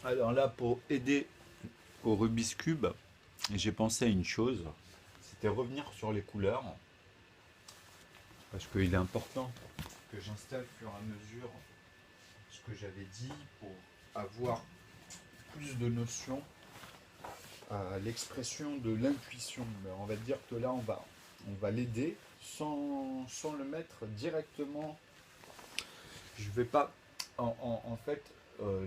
Alors là, pour aider au Rubik's Cube, j'ai pensé à une chose, c'était revenir sur les couleurs, parce qu'il est important que j'installe au fur et à mesure ce que j'avais dit pour avoir plus de notions à l'expression de l'intuition. Mais on va dire que là, on va l'aider sans le mettre directement. Je vais pas. En fait,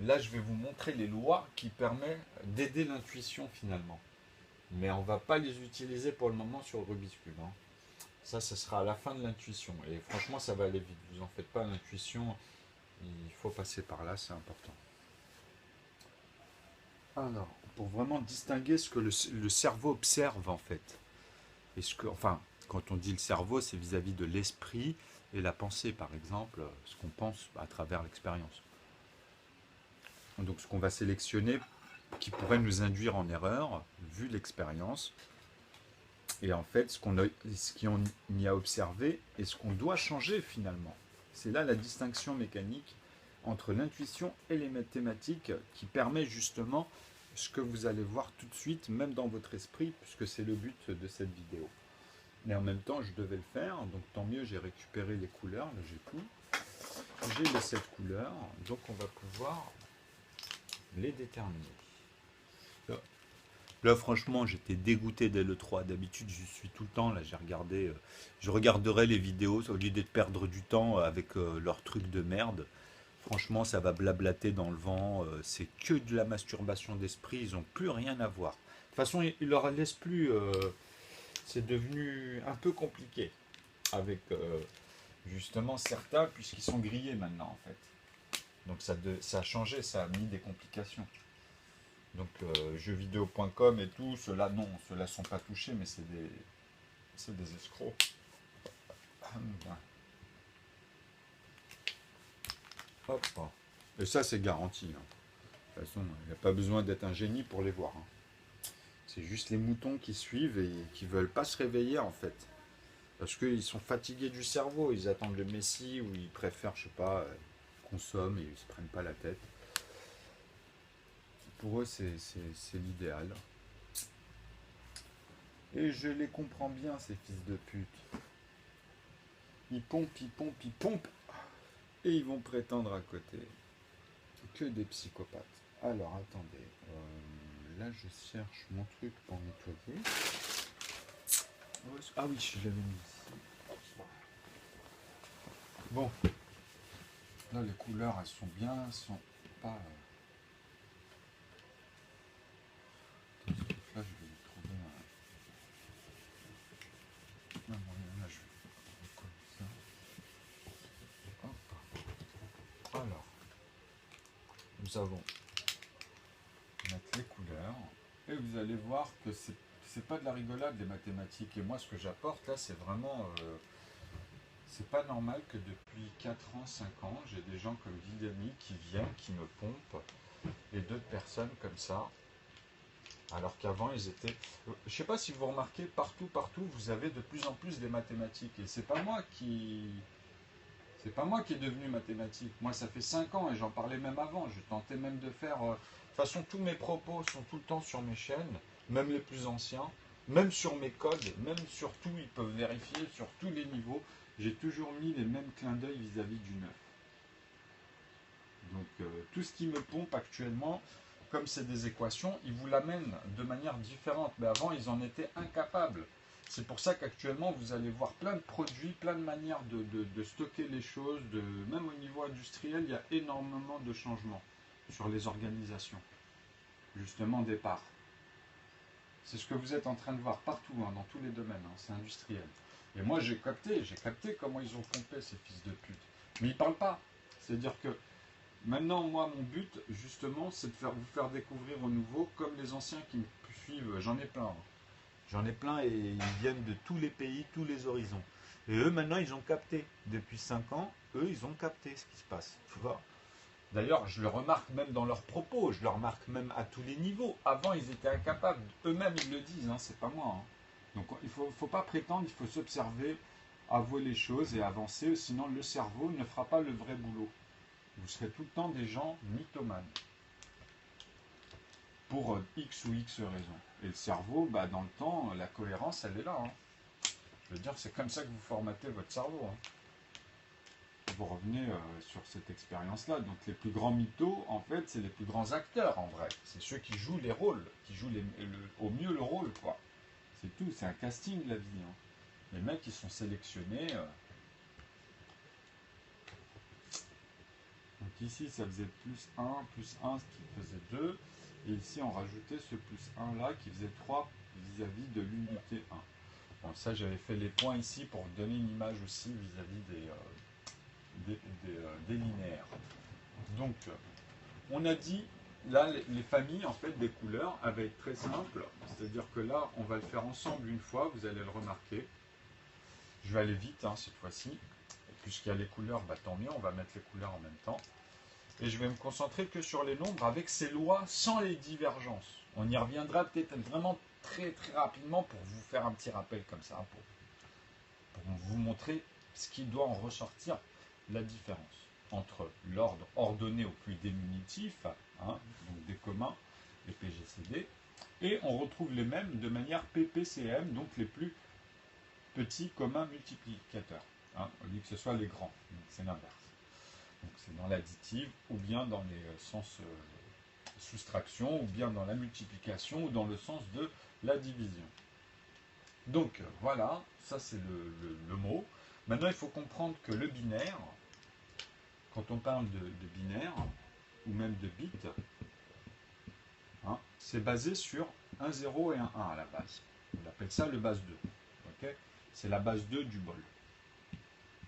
là, je vais vous montrer les lois qui permettent d'aider l'intuition finalement. Mais on va pas les utiliser pour le moment sur le Rubik's Cube, hein. Ça, ce sera à la fin de l'intuition. Et franchement, ça va aller vite. Vous en faites pas, l'intuition, il faut passer par là, c'est important. Alors, pour vraiment distinguer ce que le cerveau observe en fait. Et ce que, enfin, quand on dit le cerveau, c'est vis-à-vis de l'esprit et la pensée, par exemple, ce qu'on pense à travers l'expérience. Donc, ce qu'on va sélectionner qui pourrait nous induire en erreur, vu l'expérience, et en fait, ce qu'on y a observé et ce qu'on doit changer finalement. C'est là la distinction mécanique entre l'intuition et les mathématiques qui permet justement ce que vous allez voir tout de suite, même dans votre esprit, puisque c'est le but de cette vidéo. Mais en même temps, je devais le faire, donc tant mieux, j'ai récupéré les couleurs, là j'ai tout. J'ai les 7 couleurs, donc on va pouvoir les déterminer. Là, Là, franchement, j'étais dégoûté dès le 3. D'habitude, je suis tout le temps. Là, j'ai regardé. Je regarderai les vidéos au lieu de perdre du temps avec leurs trucs de merde. Franchement, ça va blablater dans le vent. C'est que de la masturbation d'esprit. Ils n'ont plus rien à voir. De toute façon, ils leur laissent plus. C'est devenu un peu compliqué avec justement certains, puisqu'ils sont grillés maintenant, en fait. Donc, ça a changé, ça a mis des complications. Donc jeuxvideo.com et tout, ceux-là non, ceux-là sont pas touchés, mais c'est des escrocs. Hop. Et ça c'est garanti, hein. De toute façon, il n'y a pas besoin d'être un génie pour les voir, hein. C'est juste les moutons qui suivent et qui veulent pas se réveiller en fait. Parce qu'ils sont fatigués du cerveau, ils attendent le messie ou ils préfèrent, je sais pas, consomment et ils se prennent pas la tête. Pour eux, c'est l'idéal. Et je les comprends bien, ces fils de pute. Ils pompent, ils pompent, ils pompent. Et ils vont prétendre à côté. Que des psychopathes. Alors, attendez. Là, je cherche mon truc pour nettoyer. Ah oui, je l'avais mis ici. Bon, là, les couleurs, elles sont bien, elles sont pas... Là, je vais trouver un moyen. Là, je vais coller ça. Hop. Alors, nous allons mettre les couleurs. Et vous allez voir que c'est pas de la rigolade, les mathématiques. Et moi, ce que j'apporte, là, c'est vraiment... c'est pas normal que depuis 4 ans, 5 ans, j'ai des gens comme Villani qui viennent, qui me pompent, et d'autres personnes comme ça, alors qu'avant ils étaient... Je sais pas si vous remarquez, partout, vous avez de plus en plus des mathématiques, et c'est pas moi qui est devenu mathématique. Moi, ça fait 5 ans, et j'en parlais même avant, je tentais même de faire... De toute façon, tous mes propos sont tout le temps sur mes chaînes, même les plus anciens, même sur mes codes, même sur tout, ils peuvent vérifier sur tous les niveaux. J'ai toujours mis les mêmes clins d'œil vis-à-vis du neuf. Donc tout ce qui me pompe actuellement, comme c'est des équations, ils vous l'amènent de manière différente. Mais avant, ils en étaient incapables. C'est pour ça qu'actuellement, vous allez voir plein de produits, plein de manières de stocker les choses. Même au niveau industriel, il y a énormément de changements sur les organisations, justement, des parts. C'est ce que vous êtes en train de voir partout, hein, dans tous les domaines, hein, c'est industriel. Et moi, j'ai capté comment ils ont pompé ces fils de pute. Mais ils parlent pas. C'est-à-dire que maintenant, moi, mon but, justement, c'est de vous faire découvrir au nouveau, comme les anciens qui me suivent. J'en ai plein, hein. J'en ai plein et ils viennent de tous les pays, tous les horizons. Et eux, maintenant, ils ont capté. Depuis 5 ans, eux, ils ont capté ce qui se passe. Tu vois. D'ailleurs, je le remarque même dans leurs propos, je le remarque même à tous les niveaux. Avant, ils étaient incapables. Eux-mêmes, ils le disent, hein, c'est pas moi, hein. Donc, il faut pas prétendre, il faut s'observer, avouer les choses et avancer, sinon le cerveau ne fera pas le vrai boulot. Vous serez tout le temps des gens mythomanes. pour X ou X raisons. Et le cerveau, bah, dans le temps, la cohérence, elle est là. Hein. Je veux dire, c'est comme ça que vous formatez votre cerveau. Hein. Vous revenez sur cette expérience-là. Donc les plus grands mythos, en fait, c'est les plus grands acteurs, en vrai. C'est ceux qui jouent les rôles, qui jouent au mieux le rôle, quoi. C'est tout, c'est un casting, la vie. Hein. Les mecs, ils sont sélectionnés. Donc ici, ça faisait plus un, ce qui faisait 2. Et ici, on rajoutait ce plus 1 là, qui faisait 3 vis-à-vis de l'unité 1. Bon, ça, j'avais fait les points ici pour donner une image aussi vis-à-vis des linéaires. Donc, on a dit, là, les familles, en fait, des couleurs, avaient être très simples. C'est-à-dire que là, on va le faire ensemble une fois, vous allez le remarquer. Je vais aller vite, hein, cette fois-ci. Puisqu'il y a les couleurs, bah, tant mieux, on va mettre les couleurs en même temps. Et je vais me concentrer que sur les nombres avec ces lois sans les divergences. On y reviendra peut-être vraiment très très rapidement pour vous faire un petit rappel comme ça, pour vous montrer ce qui doit en ressortir, la différence entre l'ordre ordonné au plus diminutif, hein, donc des communs, les PGCD, et on retrouve les mêmes de manière PPCM, donc les plus petits communs multiplicateurs, hein, au lieu que ce soit les grands, c'est l'inverse. Donc c'est dans l'additive, ou bien dans les sens soustraction, ou bien dans la multiplication, ou dans le sens de la division. Donc voilà, ça c'est le mot. Maintenant il faut comprendre que le binaire, quand on parle de binaire, ou même de bits, hein, c'est basé sur un 0 et un 1 à la base. On appelle ça le base 2. Okay, c'est la base 2 du bol.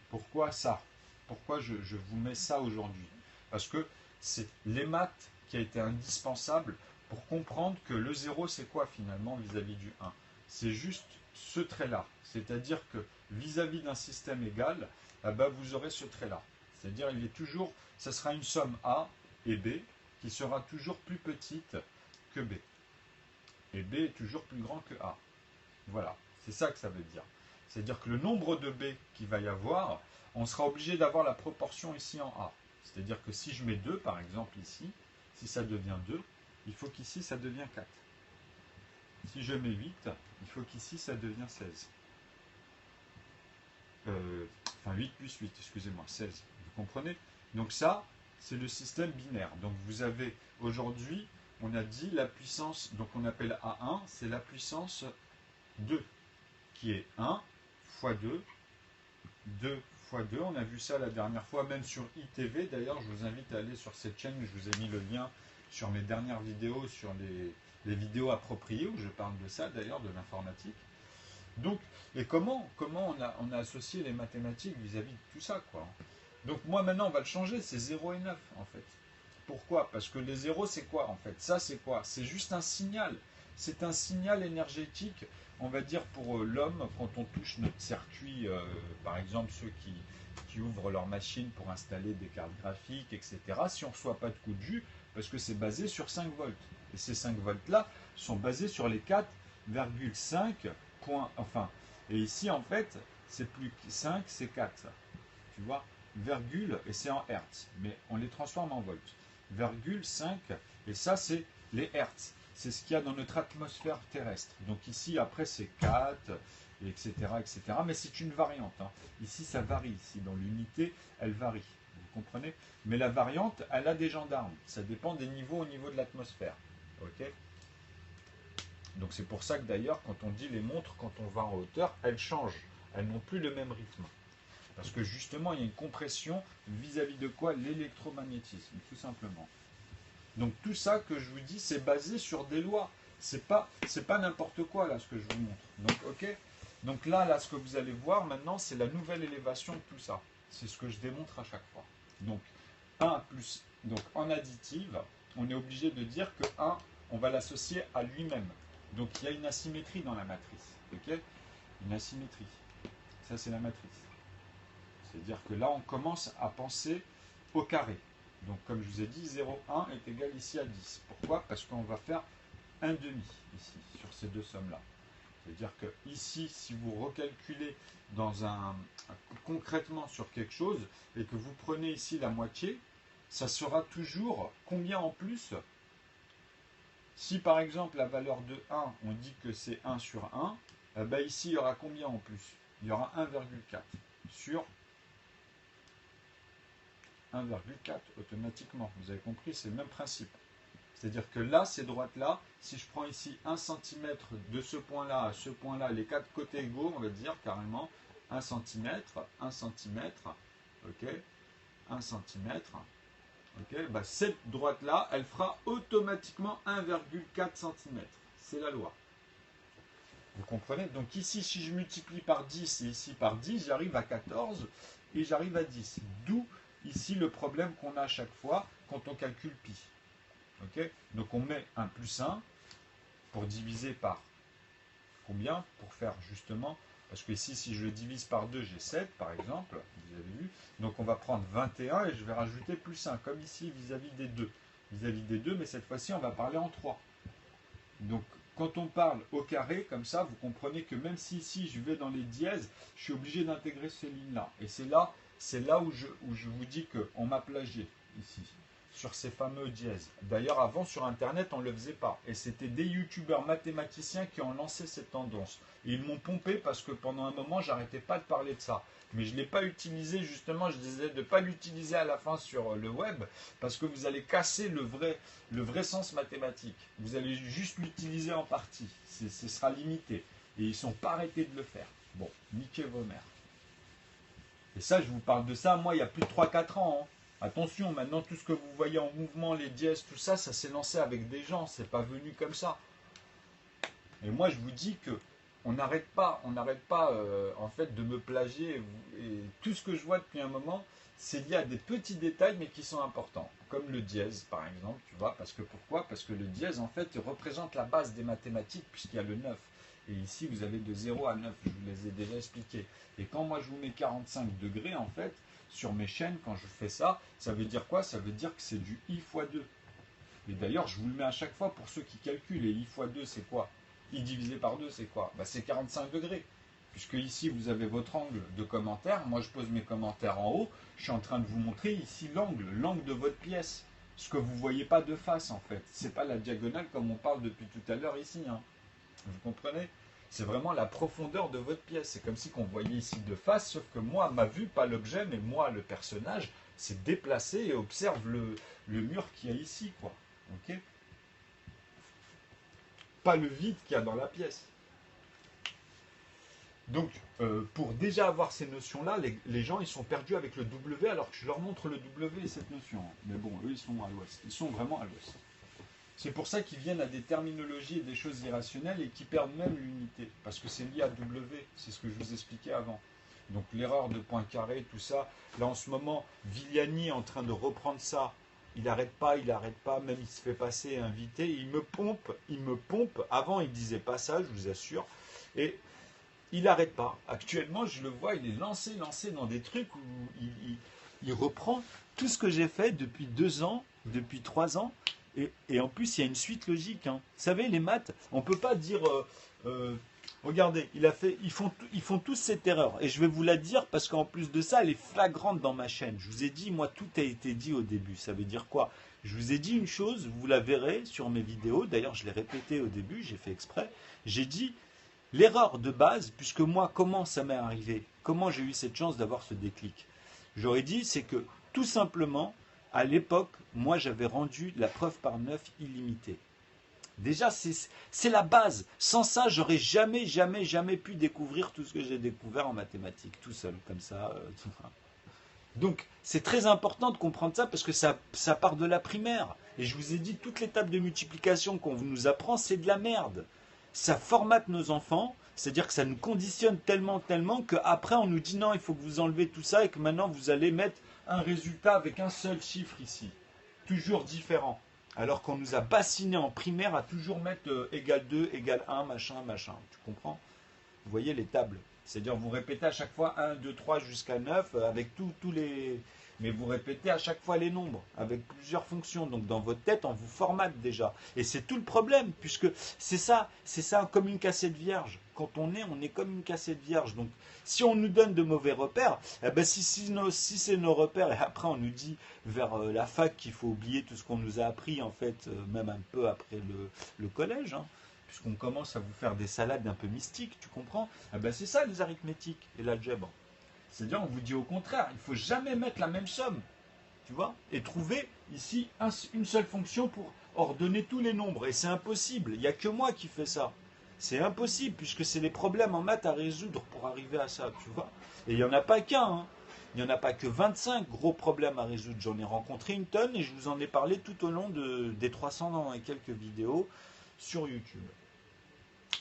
Pourquoi ça? Pourquoi je vous mets ça aujourd'hui? Parce que c'est les maths qui a été indispensable pour comprendre que le 0 c'est quoi finalement vis-à-vis du 1? C'est juste ce trait-là. C'est-à-dire que vis-à-vis d'un système égal, eh ben, vous aurez ce trait-là. C'est-à-dire il est toujours, ça sera une somme A et B qui sera toujours plus petite que B. Et B est toujours plus grand que A. Voilà, c'est ça que ça veut dire. C'est-à-dire que le nombre de B qu'il va y avoir, on sera obligé d'avoir la proportion ici en A. C'est-à-dire que si je mets 2, par exemple, ici, si ça devient 2, il faut qu'ici, ça devienne 4. Si je mets 8, il faut qu'ici, ça devienne 16. Enfin, 8 plus 8, excusez-moi, 16. Vous comprenez? Donc ça, c'est le système binaire. Donc vous avez, aujourd'hui, on a dit la puissance, donc on appelle A1, c'est la puissance 2, qui est 1 fois 2, 2 fois 2, on a vu ça la dernière fois, même sur ITV, d'ailleurs, je vous invite à aller sur cette chaîne, je vous ai mis le lien sur mes dernières vidéos, sur les vidéos appropriées, où je parle de ça, d'ailleurs, de l'informatique. Donc, et comment on a associé les mathématiques vis-à-vis de tout ça, quoi. Donc moi, maintenant, on va le changer, c'est 0 et 9, en fait. Pourquoi? Parce que les zéros, c'est quoi, en fait? Ça, c'est quoi? C'est juste un signal. C'est un signal énergétique, on va dire, pour l'homme, quand on touche notre circuit, par exemple, ceux qui ouvrent leur machine pour installer des cartes graphiques, etc., si on ne reçoit pas de coup de jus, parce que c'est basé sur 5 volts. Et ces 5 volts-là sont basés sur les 4,5 points. Enfin, et ici, en fait, c'est plus 5, c'est 4. Tu vois? Virgule, et c'est en hertz. Mais on les transforme en volts. Virgule 5, et ça, c'est les hertz. C'est ce qu'il y a dans notre atmosphère terrestre. Donc ici, après, c'est 4, etc., etc. Mais c'est une variante. Hein. Ici, ça varie. Ici, dans l'unité, elle varie. Vous comprenez? Mais la variante, elle a des gendarmes. Ça dépend des niveaux au niveau de l'atmosphère. Ok? Donc c'est pour ça que d'ailleurs, quand on dit les montres, quand on va en hauteur, elles changent. Elles n'ont plus le même rythme. Parce que justement, il y a une compression vis-à-vis de quoi? L'électromagnétisme, tout simplement. Donc tout ça que je vous dis, c'est basé sur des lois. C'est pas n'importe quoi là ce que je vous montre. Donc ok. Donc là, ce que vous allez voir maintenant, c'est la nouvelle élévation de tout ça. C'est ce que je démontre à chaque fois. Donc 1 plus, donc en additive, on est obligé de dire que 1, on va l'associer à lui-même. Donc il y a une asymétrie dans la matrice. Ok? Une asymétrie. Ça c'est la matrice. C'est-à-dire que là, on commence à penser au carré. Donc, comme je vous ai dit, 0,1 est égal ici à 10. Pourquoi? Parce qu'on va faire un demi ici, sur ces deux sommes-là. C'est-à-dire que ici, si vous recalculez concrètement sur quelque chose, et que vous prenez ici la moitié, ça sera toujours combien en plus? Si par exemple la valeur de 1, on dit que c'est 1 sur 1, ben ici il y aura combien en plus? Il y aura 1,4 sur 1,4 automatiquement. Vous avez compris, c'est le même principe. C'est-à-dire que là, ces droites-là, si je prends ici 1 cm de ce point-là à ce point-là, les quatre côtés égaux, on va dire carrément 1 cm, 1 cm, ok, 1 cm, ok, bah cette droite-là, elle fera automatiquement 1,4 cm. C'est la loi. Vous comprenez? Donc ici, si je multiplie par 10 et ici par 10, j'arrive à 14 et j'arrive à 10. D'où ici le problème qu'on a à chaque fois quand on calcule pi. Okay, donc on met un plus 1 pour diviser par combien? Pour faire justement, parce que ici si je divise par 2 j'ai 7 par exemple, vous avez vu, donc on va prendre 21 et je vais rajouter plus 1, comme ici vis-à-vis des deux. Vis-à-vis des deux, mais cette fois-ci on va parler en 3. Donc quand on parle au carré, comme ça, vous comprenez que même si ici je vais dans les dièses, je suis obligé d'intégrer ces lignes-là. Et c'est là où je vous dis qu'on m'a plagié ici, sur ces fameux dièses. D'ailleurs, avant, sur Internet, on ne le faisait pas. Et c'était des youtubeurs mathématiciens qui ont lancé cette tendance. Et ils m'ont pompé parce que pendant un moment, j'arrêtais pas de parler de ça. Mais je ne l'ai pas utilisé, justement, je disais de ne pas l'utiliser à la fin sur le web, parce que vous allez casser le vrai sens mathématique. Vous allez juste l'utiliser en partie. Ce sera limité. Et ils ne sont pas arrêtés de le faire. Bon, niquez vos mères. Et ça, je vous parle de ça, moi, il y a plus de 3-4 ans. Hein. Attention, maintenant, tout ce que vous voyez en mouvement, les dièses, tout ça, ça s'est lancé avec des gens. C'est pas venu comme ça. Et moi, je vous dis que on n'arrête pas, en fait, de me plagier. Et tout ce que je vois depuis un moment, c'est lié à des petits détails, mais qui sont importants. Comme le dièse, par exemple, tu vois. Parce que pourquoi? Parce que le dièse, en fait, représente la base des mathématiques, puisqu'il y a le 9. Et ici, vous avez de 0 à 9, je vous les ai déjà expliqués. Et quand moi, je vous mets 45 degrés, en fait, sur mes chaînes, quand je fais ça, ça veut dire quoi? Ça veut dire que c'est du i fois 2. Et d'ailleurs, je vous le mets à chaque fois pour ceux qui calculent. Et i fois 2, c'est quoi? I divisé par 2, c'est quoi? Bah, c'est 45 degrés. Puisque ici, vous avez votre angle de commentaire. Moi, je pose mes commentaires en haut. Je suis en train de vous montrer ici l'angle de votre pièce. Ce que vous ne voyez pas de face, en fait. Ce n'est pas la diagonale comme on parle depuis tout à l'heure ici. Hein. Vous comprenez? C'est vraiment la profondeur de votre pièce. C'est comme si qu'on voyait ici de face, sauf que moi, ma vue, pas l'objet, mais moi, le personnage, c'est déplacé et observe le mur qu'il y a ici, quoi. Ok? Pas le vide qu'il y a dans la pièce. Donc, pour déjà avoir ces notions-là, les gens, ils sont perdus avec le W, alors que je leur montre le W et cette notion. Mais bon, eux, ils sont à l'ouest. Ils sont vraiment à l'ouest. C'est pour ça qu'ils viennent à des terminologies et des choses irrationnelles et qui perdent même l'unité. Parce que c'est lié à W, c'est ce que je vous expliquais avant. Donc l'erreur de point carré, tout ça. Là en ce moment, Villani est en train de reprendre ça. Il n'arrête pas, même il se fait passer invité. Il me pompe. Avant il disait pas ça, je vous assure. Et il n'arrête pas. Actuellement, je le vois, il est lancé dans des trucs où il reprend tout ce que j'ai fait depuis 2 ans, depuis 3 ans. Et en plus, il y a une suite logique. Hein. Vous savez, les maths, on ne peut pas dire... regardez, ils font tous cette erreur. Et je vais vous la dire parce qu'en plus de ça, elle est flagrante dans ma chaîne. Je vous ai dit, moi, tout a été dit au début. Ça veut dire quoi? Je vous ai dit une chose, vous la verrez sur mes vidéos. D'ailleurs, je l'ai répété au début, j'ai fait exprès. J'ai dit, l'erreur de base, puisque moi, comment ça m'est arrivé? Comment j'ai eu cette chance d'avoir ce déclic? J'aurais dit, c'est que tout simplement... À l'époque, moi, j'avais rendu la preuve par 9 illimitée. Déjà, c'est la base. Sans ça, j'aurais jamais pu découvrir tout ce que j'ai découvert en mathématiques, tout seul, comme ça. Donc, c'est très important de comprendre ça parce que ça part de la primaire. Et je vous ai dit, toute l'étape de multiplication qu'on nous apprend, c'est de la merde. Ça formate nos enfants, c'est-à-dire que ça nous conditionne tellement qu'après, on nous dit non, il faut que vous enlevez tout ça et que maintenant, vous allez mettre un résultat avec un seul chiffre ici, toujours différent. Alors qu'on nous a bassiné en primaire à toujours mettre égal 2, égal 1, machin. Tu comprends? Vous voyez les tables. C'est-à-dire vous répétez à chaque fois 1, 2, 3 jusqu'à 9 avec tous les mais vous répétez à chaque fois les nombres avec plusieurs fonctions. Donc dans votre tête, on vous formate déjà. Et c'est tout le problème, puisque c'est ça comme une cassette vierge. Quand on est comme une cassette vierge. Donc si on nous donne de mauvais repères, eh ben, si c'est nos repères, et après on nous dit vers la fac qu'il faut oublier tout ce qu'on nous a appris, en fait, même un peu après le collège, hein, puisqu'on commence à vous faire des salades un peu mystiques, tu comprends? Eh ben, c'est ça les arithmétiques et l'algèbre. C'est-à-dire, on vous dit au contraire, il ne faut jamais mettre la même somme, tu vois, et trouver ici une seule fonction pour ordonner tous les nombres. Et c'est impossible, il n'y a que moi qui fais ça. C'est impossible, puisque c'est les problèmes en maths à résoudre pour arriver à ça, tu vois. Et il n'y en a pas qu'un, hein. Il n'y en a pas que 25 gros problèmes à résoudre. J'en ai rencontré une tonne et je vous en ai parlé tout au long des 300 et quelques vidéos sur YouTube.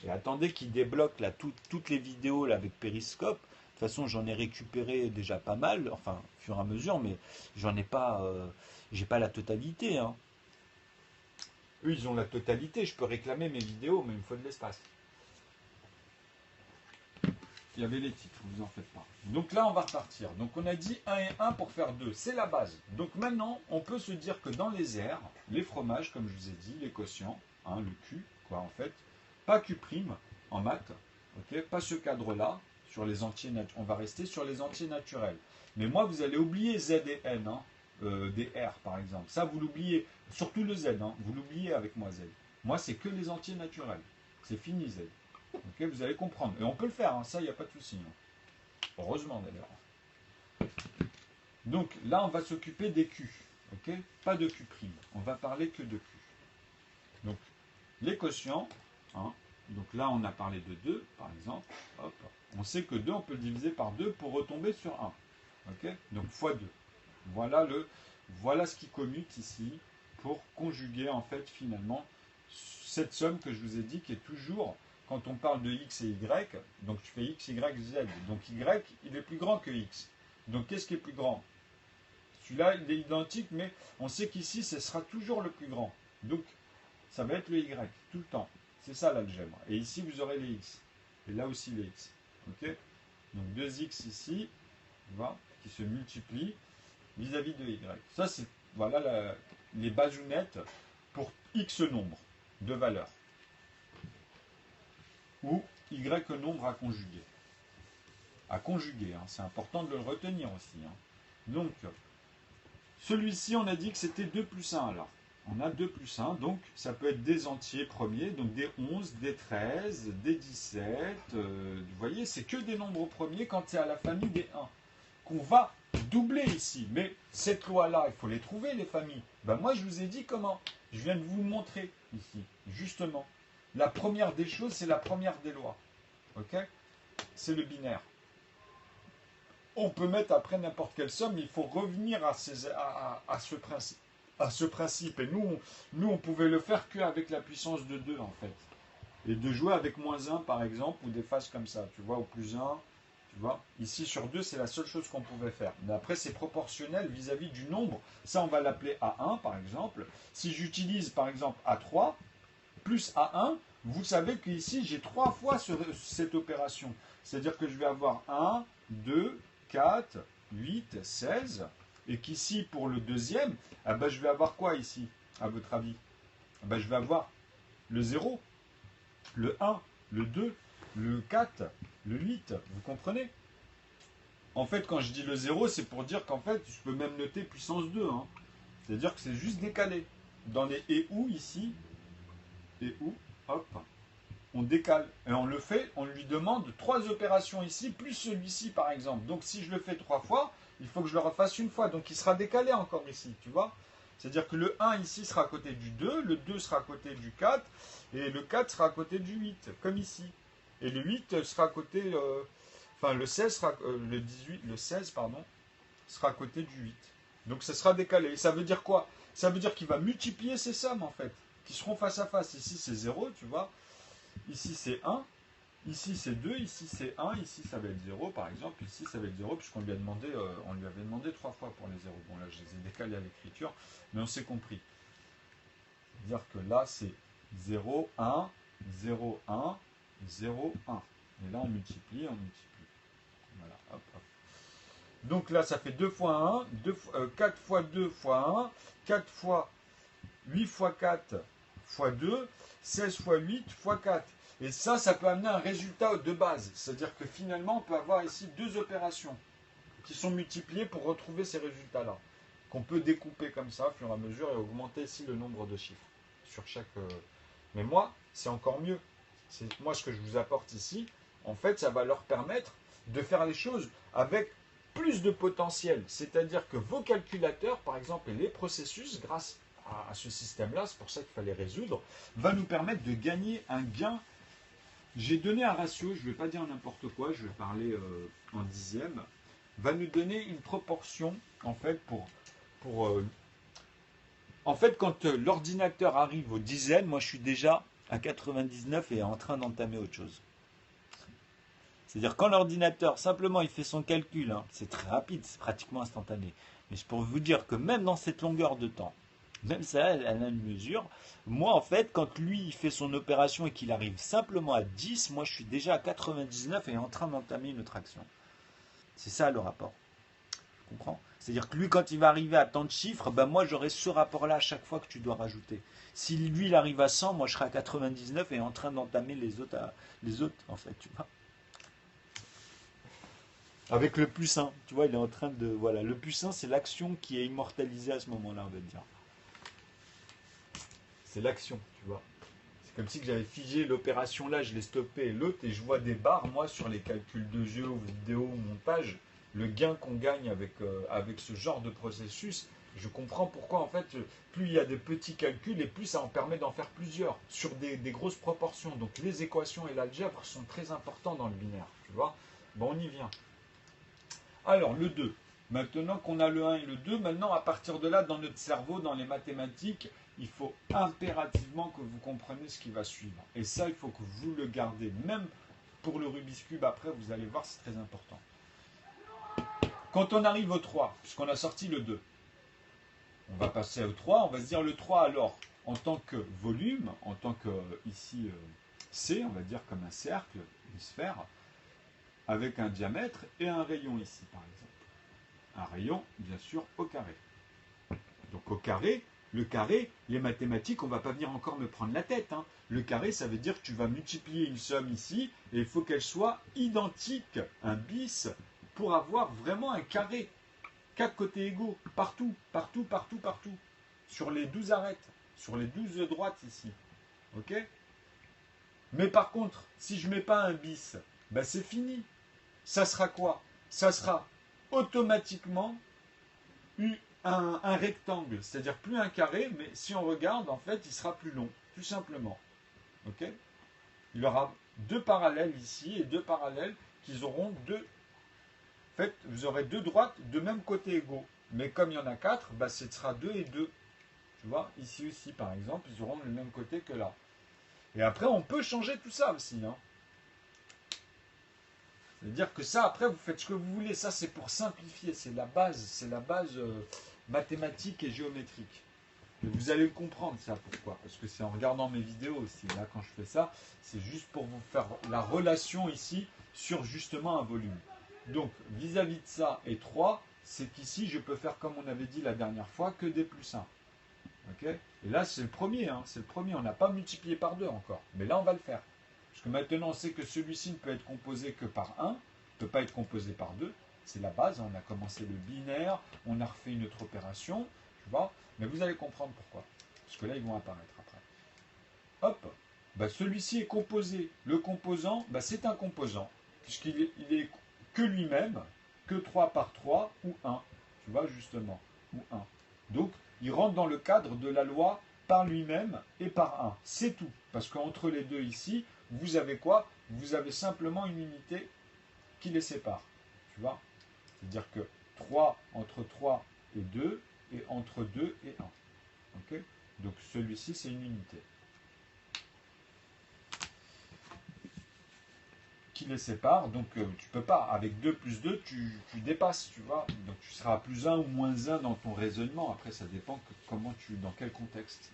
Et attendez qu'ils débloquent là, toutes les vidéos là, avec Periscope. De toute façon, j'en ai récupéré déjà pas mal, enfin, au fur et à mesure, mais j'en ai pas, j'ai pas la totalité, hein. Eux, ils ont la totalité. Je peux réclamer mes vidéos, mais il me faut de l'espace. Il y avait les titres, vous en faites pas. Donc là, on va repartir. Donc on a dit 1 et 1 pour faire 2. C'est la base. Donc maintenant, on peut se dire que dans les airs, les fromages, comme je vous ai dit, les quotients, hein, le Q, quoi, en fait, pas Q' en maths, ok, pas ce cadre-là, sur les entiers on va rester sur les entiers naturels. Mais moi, vous allez oublier Z et N, hein, des R par exemple. Ça, vous l'oubliez, surtout le Z, hein, vous l'oubliez avec moi Z. Moi, c'est que les entiers naturels. C'est fini Z. Ok, vous allez comprendre. Et on peut le faire, hein, ça, il n'y a pas de souci. Hein. Heureusement d'ailleurs. Donc là, on va s'occuper des Q. Ok, pas de Q'. On va parler que de Q. Donc, les quotients. Hein, donc là, on a parlé de 2, par exemple. Hop. On sait que 2, on peut le diviser par 2 pour retomber sur 1. Ok, donc fois 2. Voilà ce qui commute ici pour conjuguer, en fait, finalement, cette somme que je vous ai dit qui est toujours, quand on parle de x et y, donc je fais x, y, z. Donc y, il est plus grand que x. Donc qu'est-ce qui est plus grand? Celui-là, il est identique, mais on sait qu'ici, ce sera toujours le plus grand. Donc, ça va être le y, tout le temps. C'est ça l'algèbre. Et ici, vous aurez les x. Et là aussi, les x. Ok? Donc 2x ici, voilà, qui se multiplient vis-à-vis de y. Ça, c'est voilà les bazounettes pour x nombre de valeurs. Ou y nombre à conjuguer. À conjuguer, hein, c'est important de le retenir aussi. Hein. Donc, celui-ci, on a dit que c'était 2 plus 1 alors. On a 2 plus 1, donc ça peut être des entiers premiers, donc des 11, des 13, des 17. Vous voyez, c'est que des nombres premiers quand c'est à la famille des 1. Qu'on va doubler ici. Mais cette loi-là, il faut les trouver, les familles. Ben moi, je vous ai dit comment. Je viens de vous montrer ici, justement. La première des choses, c'est la première des lois. Ok? C'est le binaire. On peut mettre après n'importe quelle somme, mais il faut revenir à ce principe. À ce principe. Et nous, on pouvait le faire qu'avec la puissance de 2, en fait. Et de jouer avec moins 1, par exemple, ou des phases comme ça, tu vois, ou plus 1, tu vois. Ici, sur 2, c'est la seule chose qu'on pouvait faire. Mais après, c'est proportionnel vis-à-vis du nombre. Ça, on va l'appeler A1, par exemple. Si j'utilise, par exemple, A3, plus A1, vous savez qu'ici, j'ai 3 fois cette opération. C'est-à-dire que je vais avoir 1, 2, 4, 8, 16, et qu'ici, pour le deuxième, ah ben, je vais avoir quoi ici, à votre avis? Ah ben, je vais avoir le 0, le 1, le 2, le 4, le 8, vous comprenez? En fait, quand je dis le 0, c'est pour dire qu'en fait, je peux même noter puissance 2, hein. C'est-à-dire que c'est juste décalé. Dans les et où ici, et où, hop, on décale. Et on le fait, on lui demande 3 opérations ici, plus celui-ci par exemple. Donc si je le fais 3 fois, il faut que je le refasse une fois. Donc il sera décalé encore ici, tu vois. C'est-à-dire que le 1 ici sera à côté du 2, le 2 sera à côté du 4, et le 4 sera à côté du 8, comme ici. Et le 8 sera à côté, enfin le 16 sera, le 16, pardon, sera à côté du 8. Donc ça sera décalé. Et ça veut dire quoi? Ça veut dire qu'il va multiplier ces sommes en fait, qui seront face à face. Ici c'est 0, tu vois. Ici c'est 1, ici c'est 2, ici c'est 1, ici ça va être 0 par exemple, ici ça va être 0 puisqu'on lui a demandé, on lui avait demandé 3 fois pour les 0. Bon là je les ai décalés à l'écriture, mais on s'est compris. C'est-à-dire que là c'est 0, 1, 0, 1, 0, 1. Et là on multiplie, on multiplie. Voilà, hop, hop. Donc là, ça fait 2 fois 1, 4 fois 2 fois 1, 4 fois 8 fois 4 fois 2, 16 fois 8 fois 4. Et ça peut amener un résultat de base. C'est-à-dire que finalement, on peut avoir ici deux opérations qui sont multipliées pour retrouver ces résultats-là. Qu'on peut découper comme ça au fur et à mesure et augmenter ici le nombre de chiffres sur chaque. Mais moi, c'est encore mieux. C'est moi ce que je vous apporte ici. En fait, ça va leur permettre de faire les choses avec plus de potentiel. C'est-à-dire que vos calculateurs, par exemple, et les processus, grâce à ce système-là, c'est pour ça qu'il fallait résoudre, va nous permettre de gagner un gain. J'ai donné un ratio, je ne vais pas dire n'importe quoi, je vais parler en dixième, va nous donner une proportion, en fait, en fait, quand l'ordinateur arrive aux dizaines, moi je suis déjà à 99 et en train d'entamer autre chose. C'est-à-dire quand l'ordinateur, simplement, il fait son calcul, hein, c'est très rapide, c'est pratiquement instantané. Mais c'est pour vous dire que même dans cette longueur de temps, même ça, elle a une mesure. Moi, en fait, quand lui, il fait son opération et qu'il arrive simplement à 10, moi, je suis déjà à 99 et en train d'entamer une autre action. C'est ça le rapport. Tu comprends? C'est-à-dire que lui, quand il va arriver à tant de chiffres, ben moi, j'aurai ce rapport-là à chaque fois que tu dois rajouter. Si lui, il arrive à 100, moi, je serai à 99 et en train d'entamer les autres, en fait, tu vois. Avec le plus 1, tu vois, il est en train de... Voilà, le plus 1, c'est l'action qui est immortalisée à ce moment-là, on va dire. C'est l'action, tu vois. C'est comme si j'avais figé l'opération là, je l'ai stoppé l'autre, et je vois des barres, moi, sur les calculs de jeu ou vidéo ou montage, le gain qu'on gagne avec ce genre de processus, je comprends pourquoi, en fait, plus il y a des petits calculs, et plus ça en permet d'en faire plusieurs, sur des grosses proportions. Donc les équations et l'algèbre sont très importants dans le binaire, tu vois. Bon, on y vient. Alors, le 2. Maintenant qu'on a le 1 et le 2, maintenant, à partir de là, dans notre cerveau, dans les mathématiques, il faut impérativement que vous compreniez ce qui va suivre. Et ça, il faut que vous le gardez. Même pour le Rubik's Cube, après, vous allez voir, c'est très important. Quand on arrive au 3, puisqu'on a sorti le 2, on va passer au 3, on va se dire le 3 alors, en tant que volume, en tant que, ici, C, on va dire comme un cercle, une sphère, avec un diamètre et un rayon ici, par exemple. Un rayon, bien sûr, au carré. Donc au carré, le carré, les mathématiques, on ne va pas venir encore me prendre la tête. Hein. Le carré, ça veut dire que tu vas multiplier une somme ici, et il faut qu'elle soit identique, un bis, pour avoir vraiment un carré. 4 côtés égaux, partout, partout, partout, partout. Sur les 12 arêtes, sur les 12 droites ici. Ok? Mais par contre, si je ne mets pas un bis, ben c'est fini. Ça sera quoi? Ça sera automatiquement un rectangle, c'est-à-dire plus un carré, mais si on regarde, en fait, il sera plus long, tout simplement. Ok? Il y aura deux parallèles ici et deux parallèles qui auront deux. En fait, vous aurez deux droites de même côté égaux. Mais comme il y en a quatre, bah, ce sera 2 et 2. Tu vois, ici aussi, par exemple, ils auront le même côté que là. Et après, on peut changer tout ça aussi. Hein. C'est-à-dire que ça, après, vous faites ce que vous voulez. Ça, c'est pour simplifier. C'est la base mathématique et géométrique. Et vous allez le comprendre, ça, pourquoi. Parce que c'est en regardant mes vidéos aussi. Là, quand je fais ça, c'est juste pour vous faire la relation ici sur justement un volume. Donc, vis-à-vis de ça et 3, c'est qu'ici, je peux faire, comme on avait dit la dernière fois, que des plus 1. Okay, et là, c'est le premier. Hein, c'est le premier. On n'a pas multiplié par 2 encore. Mais là, on va le faire. Parce que maintenant, on sait que celui-ci ne peut être composé que par 1, ne peut pas être composé par 2. C'est la base, on a commencé le binaire, on a refait une autre opération, tu vois. Mais vous allez comprendre pourquoi. Parce que là, ils vont apparaître après. Hop, bah, celui-ci est composé. Le composant, bah, c'est un composant, puisqu'il est que lui-même, que 3 par 3 ou 1. Tu vois, justement, ou 1. Donc, il rentre dans le cadre de la loi par lui-même et par 1. C'est tout. Parce qu'entre les deux ici, vous avez quoi? Vous avez simplement une unité qui les sépare. Tu vois? C'est-à-dire que 3 entre 3 et 2 et entre 2 et 1. Okay, donc celui-ci, c'est une unité. Qui les sépare, donc tu peux pas. Avec 2 plus 2, tu dépasses, tu vois. Donc tu seras à plus 1 ou moins 1 dans ton raisonnement. Après, ça dépend dans quel contexte.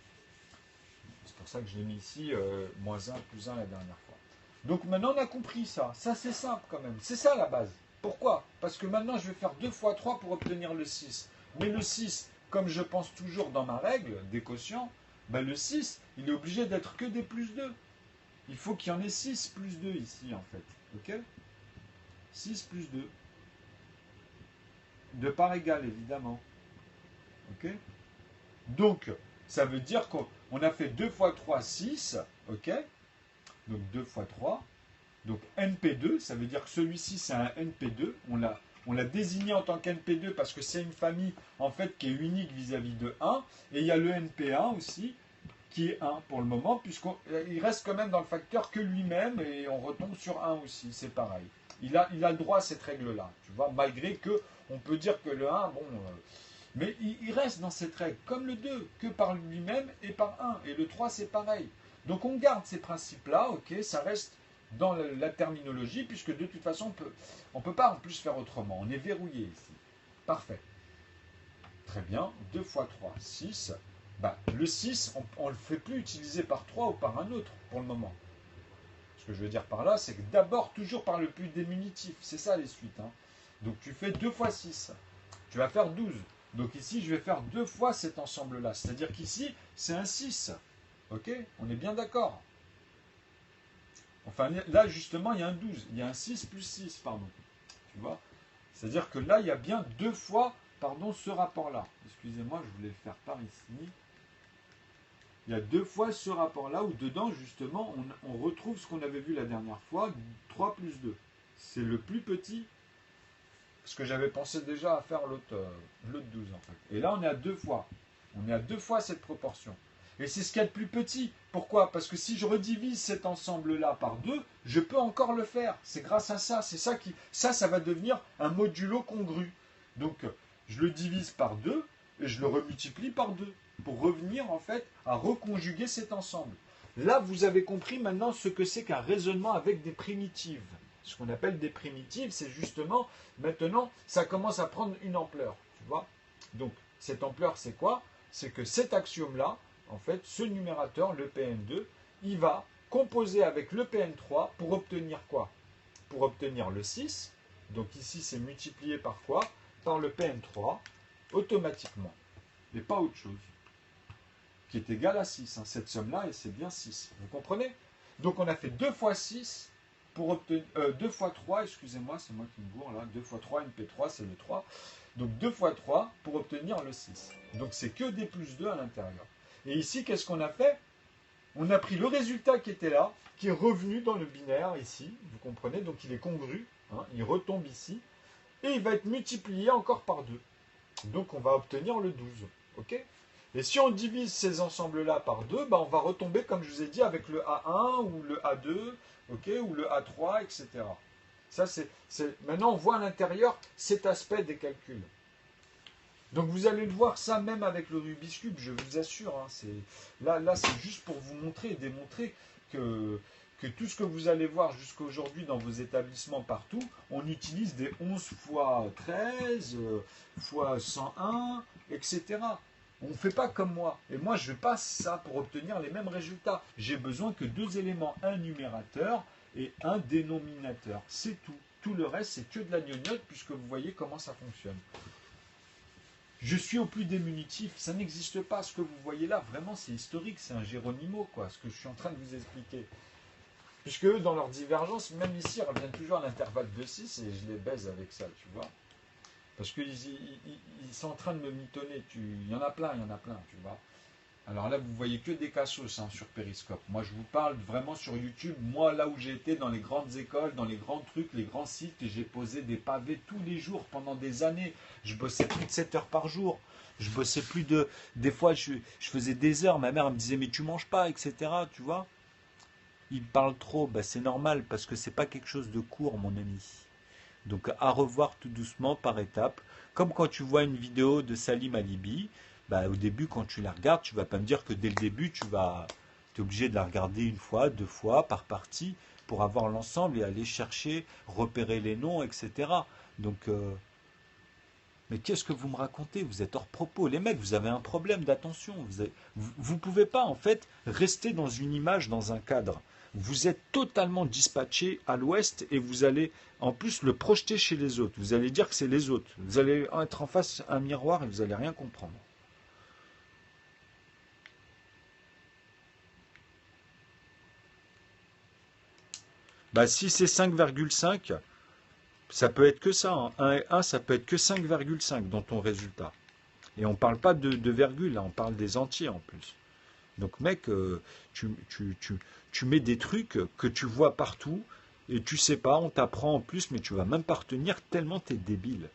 C'est pour ça que je l'ai mis ici, moins 1, plus 1 la dernière fois. Donc maintenant, on a compris ça. Ça, c'est simple quand même. C'est ça la base. Pourquoi? Parce que maintenant, je vais faire 2 fois 3 pour obtenir le 6. Mais le 6, comme je pense toujours dans ma règle des quotients, ben le 6, il est obligé d'être que des plus 2. Il faut qu'il y en ait 6 plus 2 ici, en fait. Ok? 6 plus 2. De part égale, évidemment. Ok? Donc, ça veut dire qu'on a fait 2 fois 3, 6. Ok? Donc 2 fois 3. Donc NP2, ça veut dire que celui-ci c'est un NP2. On l'a désigné en tant qu'NP2 parce que c'est une famille en fait qui est unique vis-à-vis de 1. Et il y a le NP1 aussi qui est 1 pour le moment, puisqu'il reste quand même dans le facteur que lui-même et on retombe sur 1 aussi, c'est pareil. Il a le droit à cette règle-là, tu vois, malgré que on peut dire que le 1, bon, mais il reste dans cette règle, comme le 2, que par lui-même et par 1. Et le 3, c'est pareil. Donc on garde ces principes-là, ok, ça reste dans la terminologie, puisque de toute façon, on ne peut pas en plus faire autrement. On est verrouillé ici. Parfait. Très bien. 2 fois 3, 6. Bah, le 6, on ne le fait plus utiliser par 3 ou par un autre, pour le moment. Ce que je veux dire par là, c'est que d'abord, toujours par le plus diminutif. C'est ça les suites. Hein. Donc tu fais 2 fois 6. Tu vas faire 12. Donc ici, je vais faire 2 fois cet ensemble-là. C'est-à-dire qu'ici, c'est un 6. Ok? On est bien d'accord. Enfin, là, justement, il y a un 12. Il y a un 6 plus 6, pardon. Tu vois? C'est-à-dire que là, il y a bien 2 fois, pardon, ce rapport-là. Excusez-moi, je voulais le faire par ici. Il y a 2 fois ce rapport-là, où dedans, justement, on retrouve ce qu'on avait vu la dernière fois, 3 plus 2. C'est le plus petit, parce que j'avais pensé déjà à faire l'autre 12, en fait. Et là, on est à 2 fois. On est à 2 fois cette proportion. Et c'est ce qu'il y a de plus petit. Pourquoi? Parce que si je redivise cet ensemble-là par 2, je peux encore le faire. C'est grâce à ça. C'est ça qui. Ça va devenir un modulo congru. Donc, je le divise par 2 et je le remultiplie par 2 pour revenir, en fait, à reconjuguer cet ensemble. Là, vous avez compris maintenant ce que c'est qu'un raisonnement avec des primitives. Ce qu'on appelle des primitives, c'est justement, maintenant, ça commence à prendre une ampleur. Tu vois? Donc, cette ampleur, c'est quoi? C'est que cet axiome-là, en fait, ce numérateur, le Pn2, il va composer avec le Pn3 pour obtenir quoi? Pour obtenir le 6. Donc ici, c'est multiplié par quoi? Par le Pn3, automatiquement. Et pas autre chose. Qui est égal à 6. Hein. Cette somme-là, et c'est bien 6. Vous comprenez? Donc on a fait 2 fois 6 pour obtenir... 2 fois 3, excusez-moi, c'est moi qui me bourre là. 2 fois 3, NP3, c'est le 3. Donc 2 fois 3 pour obtenir le 6. Donc c'est que des plus 2 à l'intérieur. Et ici, qu'est-ce qu'on a fait? On a pris le résultat qui était là, qui est revenu dans le binaire ici, vous comprenez? Donc il est congru, hein, il retombe ici, et il va être multiplié encore par 2. Donc on va obtenir le 12. Ok? Et si on divise ces ensembles-là par 2, bah on va retomber, comme je vous ai dit, avec le A1 ou le A2, ok, ou le A3, etc. Ça, Maintenant, on voit à l'intérieur cet aspect des calculs. Donc vous allez le voir ça même avec le Rubik's Cube, je vous assure. Hein, là c'est juste pour vous montrer et démontrer que tout ce que vous allez voir jusqu'à aujourd'hui dans vos établissements partout, on utilise des 11 fois 13, fois 101, etc. On ne fait pas comme moi. Et moi, je passe ça pour obtenir les mêmes résultats. J'ai besoin que 2 éléments, un numérateur et un dénominateur. C'est tout. Tout le reste, c'est que de la gnognotte, puisque vous voyez comment ça fonctionne. Je suis au plus diminutif, ça n'existe pas. Ce que vous voyez là, vraiment, c'est historique, c'est un Géronimo, quoi, ce que je suis en train de vous expliquer. Puisque eux, dans leur divergence, même ici, ils reviennent toujours à l'intervalle de 6 et je les baise avec ça, tu vois. Parce qu'ils sont en train de me mitonner. Il y en a plein, tu vois. Alors là, vous voyez que des cassos hein, sur Periscope. Moi, je vous parle vraiment sur YouTube. Moi, là où j'ai été, dans les grandes écoles, dans les grands trucs, les grands sites, et j'ai posé des pavés tous les jours pendant des années. Je bossais plus de 7 heures par jour. Je bossais plus de... Des fois, je faisais des heures. Ma mère elle me disait, mais tu manges pas, etc. Tu vois? Il parle trop. Bah, c'est normal, parce que c'est pas quelque chose de court, mon ami. Donc, à revoir tout doucement, par étapes. Comme quand tu vois une vidéo de Salim Alibi. Bah, au début, quand tu la regardes, tu ne vas pas me dire que dès le début, tu es obligé de la regarder une fois, 2 fois, par partie, pour avoir l'ensemble et aller chercher, repérer les noms, etc. Donc, mais qu'est-ce que vous me racontez? Vous êtes hors propos. Les mecs, vous avez un problème d'attention. Vous ne pouvez pas, en fait, rester dans une image, dans un cadre. vous êtes totalement dispatché à l'ouest et vous allez en plus le projeter chez les autres. Vous allez dire que c'est les autres. Vous allez être en face à un miroir et vous allez rien comprendre. Bah, si c'est 5,5, ça peut être que ça, hein. 1 et 1, ça peut être que 5,5 dans ton résultat. Et on parle pas de virgule, là, on parle des entiers en plus. Donc, mec, tu mets des trucs que tu vois partout et tu sais pas, on t'apprend en plus, mais tu vas même pas retenir tellement t'es débile.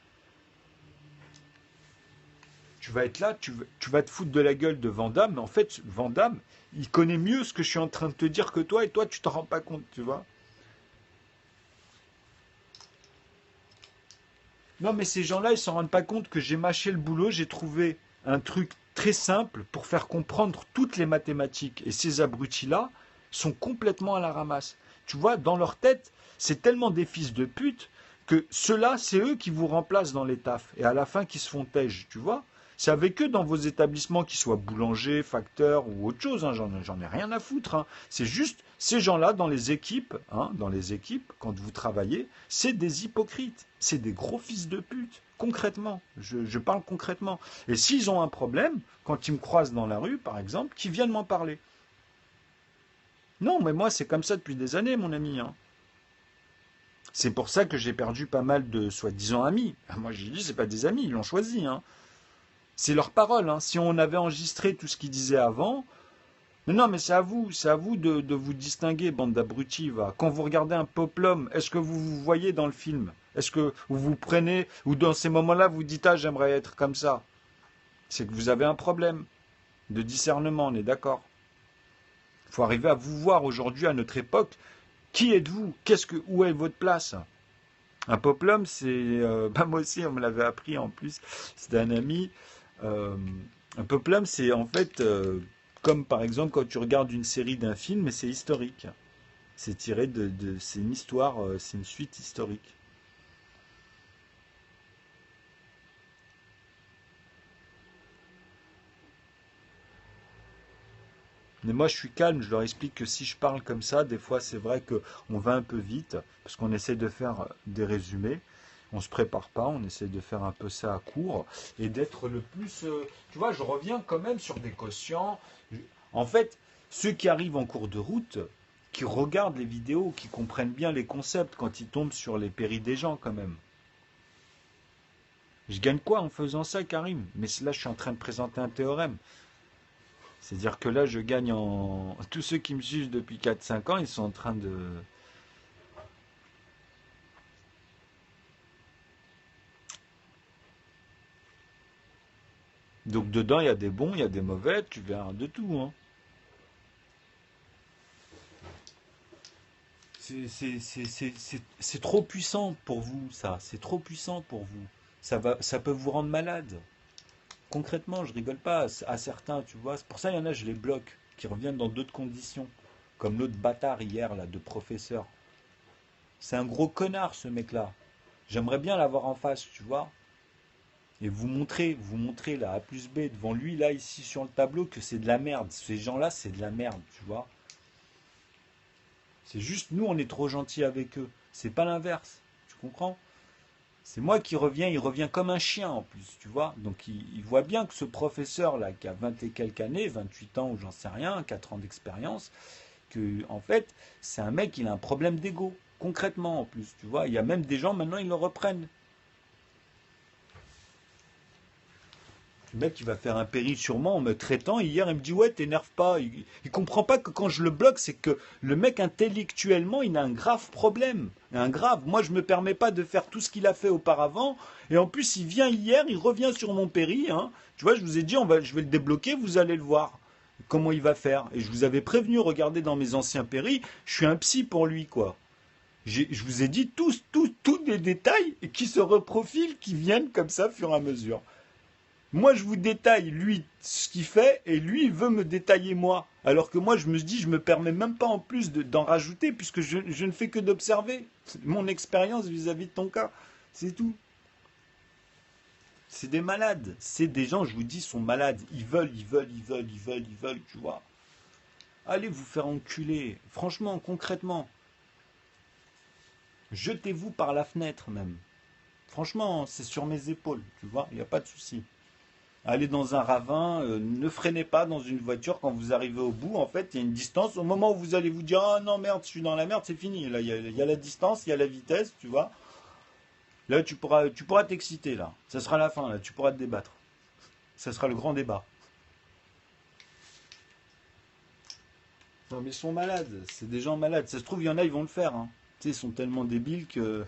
Tu vas être là, tu vas te foutre de la gueule de Vandame, mais en fait, Vandame, il connaît mieux ce que je suis en train de te dire que toi, et toi, tu t'en rends pas compte, tu vois. Non, mais ces gens-là, ils s'en rendent pas compte que j'ai mâché le boulot, j'ai trouvé un truc très simple pour faire comprendre toutes les mathématiques. Et ces abrutis-là sont complètement à la ramasse. Tu vois, dans leur tête, c'est tellement des fils de pute que ceux-là, c'est eux qui vous remplacent dans les tafs. Et à la fin, qui se font tège, tu vois. C'est avec eux dans vos établissements, qu'ils soient boulanger, facteur ou autre chose, hein, j'en ai rien à foutre, hein. C'est juste ces gens-là dans les équipes, quand vous travaillez, c'est des hypocrites, c'est des gros fils de pute. Concrètement, je parle concrètement. Et s'ils ont un problème, quand ils me croisent dans la rue, par exemple, qu'ils viennent m'en parler. Non, mais moi, c'est comme ça depuis des années, mon ami, hein. C'est pour ça que j'ai perdu pas mal de soi-disant amis. Moi, j'ai dit, c'est pas des amis, ils l'ont choisi, hein. C'est leur parole, hein. Si on avait enregistré tout ce qu'ils disaient avant, non, non, mais c'est à vous de vous distinguer, bande d'abrutis, va. Quand vous regardez un poplum, est-ce que vous vous voyez dans le film? Est-ce que vous vous prenez, ou dans ces moments-là, vous dites, ah, j'aimerais être comme ça? C'est que vous avez un problème de discernement, on est d'accord? Il faut arriver à vous voir aujourd'hui, à notre époque. Qui êtes-vous? Où est votre place? Un poplum, c'est, bah, moi aussi, on me l'avait appris en plus. C'était un ami. Euh, un poplum, c'est en fait comme par exemple quand tu regardes une série d'un film, mais c'est historique. C'est tiré c'est une histoire, c'est une suite historique. Mais moi, je suis calme, je leur explique que si je parle comme ça, des fois, c'est vrai que on va un peu vite, parce qu'on essaie de faire des résumés. On se prépare pas, on essaie de faire un peu ça à court et d'être le plus. Tu vois, je reviens quand même sur des quotients. En fait, ceux qui arrivent en cours de route, qui regardent les vidéos, qui comprennent bien les concepts quand ils tombent sur les péris des gens quand même. Je gagne quoi en faisant ça, Karim? Mais là, je suis en train de présenter un théorème. C'est-à-dire que là, je gagne en. Tous ceux qui me suivent depuis 4 5 ans, ils sont en train de. Donc dedans, il y a des bons, il y a des mauvais, tu verras de tout, hein. C'est trop puissant pour vous, ça. C'est trop puissant pour vous. Ça peut vous rendre malade. Concrètement, je rigole pas. À certains, tu vois. C'est pour ça, il y en a, je les bloque, qui reviennent dans d'autres conditions. Comme l'autre bâtard hier, là, de professeur. C'est un gros connard, ce mec-là. J'aimerais bien l'avoir en face, tu vois. Et vous montrez là, A plus B, devant lui, là, ici, sur le tableau, que c'est de la merde. Ces gens-là, c'est de la merde, tu vois. C'est juste, nous, on est trop gentils avec eux. C'est pas l'inverse. Tu comprends? C'est moi qui reviens, il revient comme un chien en plus, tu vois. Donc il voit bien que ce professeur-là, qui a 20 et quelques années, 28 ans ou j'en sais rien, 4 ans d'expérience, que en fait, c'est un mec, il a un problème d'ego. Concrètement en plus, tu vois. Il y a même des gens, maintenant, ils le reprennent. Le mec, il va faire un péril sur moi en me traitant. Et hier, il me dit, ouais, t'énerve pas. Il comprend pas que quand je le bloque, c'est que le mec, intellectuellement, il a un grave problème. Un grave. Moi, je me permets pas de faire tout ce qu'il a fait auparavant. Et en plus, il vient hier, il revient sur mon péril, hein. Tu vois, je vous ai dit, je vais le débloquer, vous allez le voir. Comment il va faire. Et je vous avais prévenu, regardez dans mes anciens périls, je suis un psy pour lui, quoi. Je vous ai dit tous les détails qui se reprofilent, qui viennent comme ça, au fur et à mesure. Moi, je vous détaille, lui, ce qu'il fait, et lui, il veut me détailler moi. Alors que moi, je me dis, je me permets même pas en plus d'en rajouter, puisque je ne fais que d'observer mon expérience vis-à-vis de ton cas. C'est tout. C'est des malades. C'est des gens, je vous dis, sont malades. Ils veulent, tu vois. Allez vous faire enculer. Franchement, concrètement, jetez-vous par la fenêtre même. Franchement, c'est sur mes épaules, tu vois, il n'y a pas de souci. Allez dans un ravin, ne freinez pas dans une voiture quand vous arrivez au bout. En fait, il y a une distance. Au moment où vous allez vous dire, ah non, merde, je suis dans la merde, c'est fini. Là, il y a la distance, il y a la vitesse, tu vois. Là, tu pourras t'exciter, là. Ça sera la fin, là. Tu pourras te débattre. Ça sera le grand débat. Non, mais ils sont malades. C'est des gens malades. Ça se trouve, il y en a, ils vont le faire, hein. Tu sais, ils sont tellement débiles que.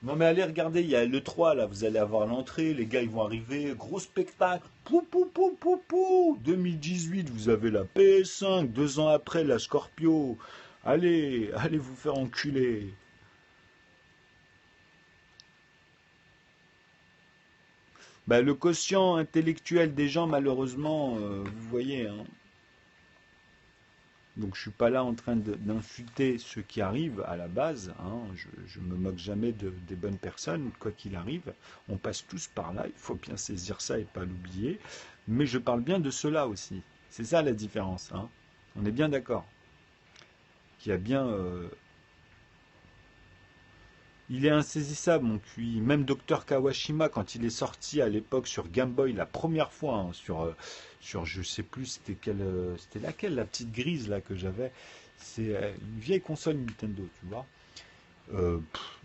Non, mais allez regarder, il y a le 3 là. Vous allez avoir l'entrée. Les gars, ils vont arriver. Gros spectacle. Pou, pou, pou, pou, pou. 2018, vous avez la PS5. 2 ans après, la Scorpio. Allez, allez vous faire enculer. Bah, le quotient intellectuel des gens, malheureusement, vous voyez, hein. Donc je suis pas là en train d'insulter ceux qui arrivent à la base, hein. Je me moque jamais des bonnes personnes, quoi qu'il arrive. On passe tous par là, il faut bien saisir ça et pas l'oublier. Mais je parle bien de ceux-là aussi. C'est ça la différence, hein. On est bien d'accord. Qu'il y a bien, il est insaisissable, mon QI. Même Dr Kawashima, quand il est sorti à l'époque sur Game Boy, la première fois, hein, sur je sais plus, c'était laquelle, la petite grise là que j'avais. C'est une vieille console Nintendo, tu vois.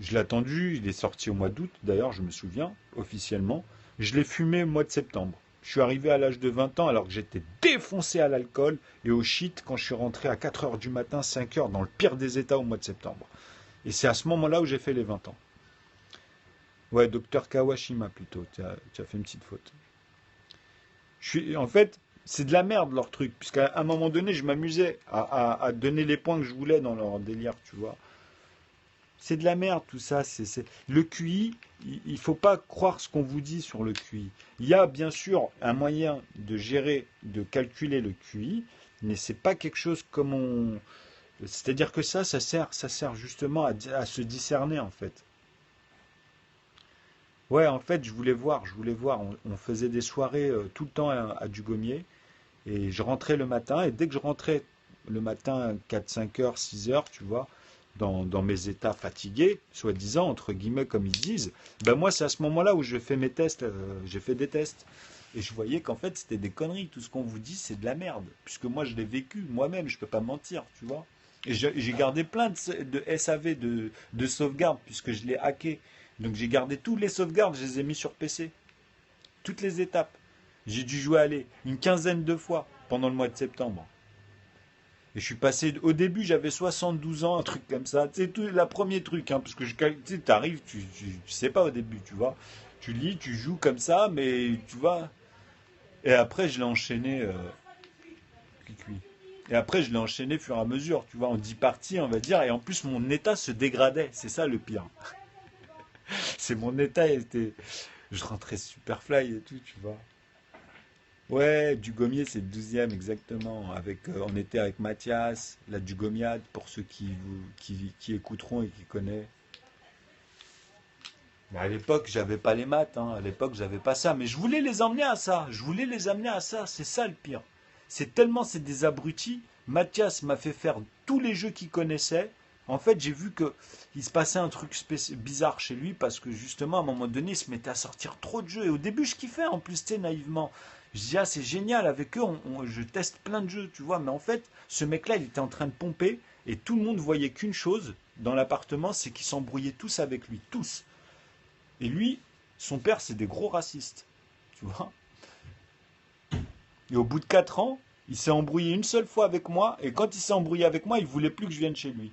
Je l'ai attendu, il est sorti au mois d'août, d'ailleurs, je me souviens, officiellement. Je l'ai fumé au mois de septembre. Je suis arrivé à l'âge de 20 ans alors que j'étais défoncé à l'alcool et au shit quand je suis rentré à 4 heures du matin, 5 heures, dans le pire des états au mois de septembre. Et c'est à ce moment-là où j'ai fait les 20 ans. Ouais, docteur Kawashima plutôt, tu as fait une petite faute. En fait, c'est de la merde leur truc, puisqu'à un moment donné, je m'amusais à donner les points que je voulais dans leur délire, tu vois. C'est de la merde tout ça. Le QI, il ne faut pas croire ce qu'on vous dit sur le QI. Il y a bien sûr un moyen de gérer, de calculer le QI, mais c'est pas quelque chose comme on. C'est-à-dire que ça sert justement à se discerner en fait. Ouais, en fait, je voulais voir. On faisait des soirées tout le temps à Dugommier et je rentrais le matin et dès que je rentrais le matin 4, 5 heures, 6 heures, tu vois, dans mes états fatigués, soi-disant, entre guillemets, comme ils disent, ben moi, c'est à ce moment-là où je fais mes tests, j'ai fait des tests. Et je voyais qu'en fait, c'était des conneries. Tout ce qu'on vous dit, c'est de la merde. Puisque moi, je l'ai vécu moi-même, je peux pas mentir, tu vois. Et j'ai gardé plein de SAV de sauvegarde, puisque je l'ai hacké. Donc j'ai gardé tous les sauvegardes, je les ai mis sur PC. Toutes les étapes. J'ai dû jouer aller une quinzaine de fois pendant le mois de septembre. Et je suis passé, au début j'avais 72 ans, un truc comme ça. C'est tout le premier truc, hein, parce que tu arrives, tu sais pas au début, tu vois. Tu lis, tu joues comme ça, mais tu vois. Et après je l'ai enchaîné. Cuicui. Et après je l'ai enchaîné au fur et à mesure, tu vois, en 10 parties, on va dire. Et en plus mon état se dégradait, c'est ça le pire. C'est mon état était. Je rentrais super fly et tout, tu vois. Ouais, Dugommier, c'est le 12e exactement. On était avec Mathias, la Dugomiade, pour ceux qui écouteront et qui connaissent. Mais à l'époque, j'avais pas les maths, hein. À l'époque, j'avais pas ça. Mais je voulais les emmener à ça. Je voulais les amener à ça. C'est ça le pire. C'est des abrutis. Mathias m'a fait faire tous les jeux qu'il connaissait. En fait, j'ai vu que il se passait un truc bizarre chez lui parce que justement, à un moment donné, il se mettait à sortir trop de jeux. Et au début, je kiffais en plus, tu sais, naïvement. Je dis, ah, c'est génial, avec eux, je teste plein de jeux, tu vois. Mais en fait, ce mec-là, il était en train de pomper et tout le monde voyait qu'une chose dans l'appartement, c'est qu'ils s'embrouillaient tous avec lui, tous. Et lui, son père, c'est des gros racistes, tu vois. Et au bout de 4 ans, il s'est embrouillé une seule fois avec moi. Et quand il s'est embrouillé avec moi, il voulait plus que je vienne chez lui.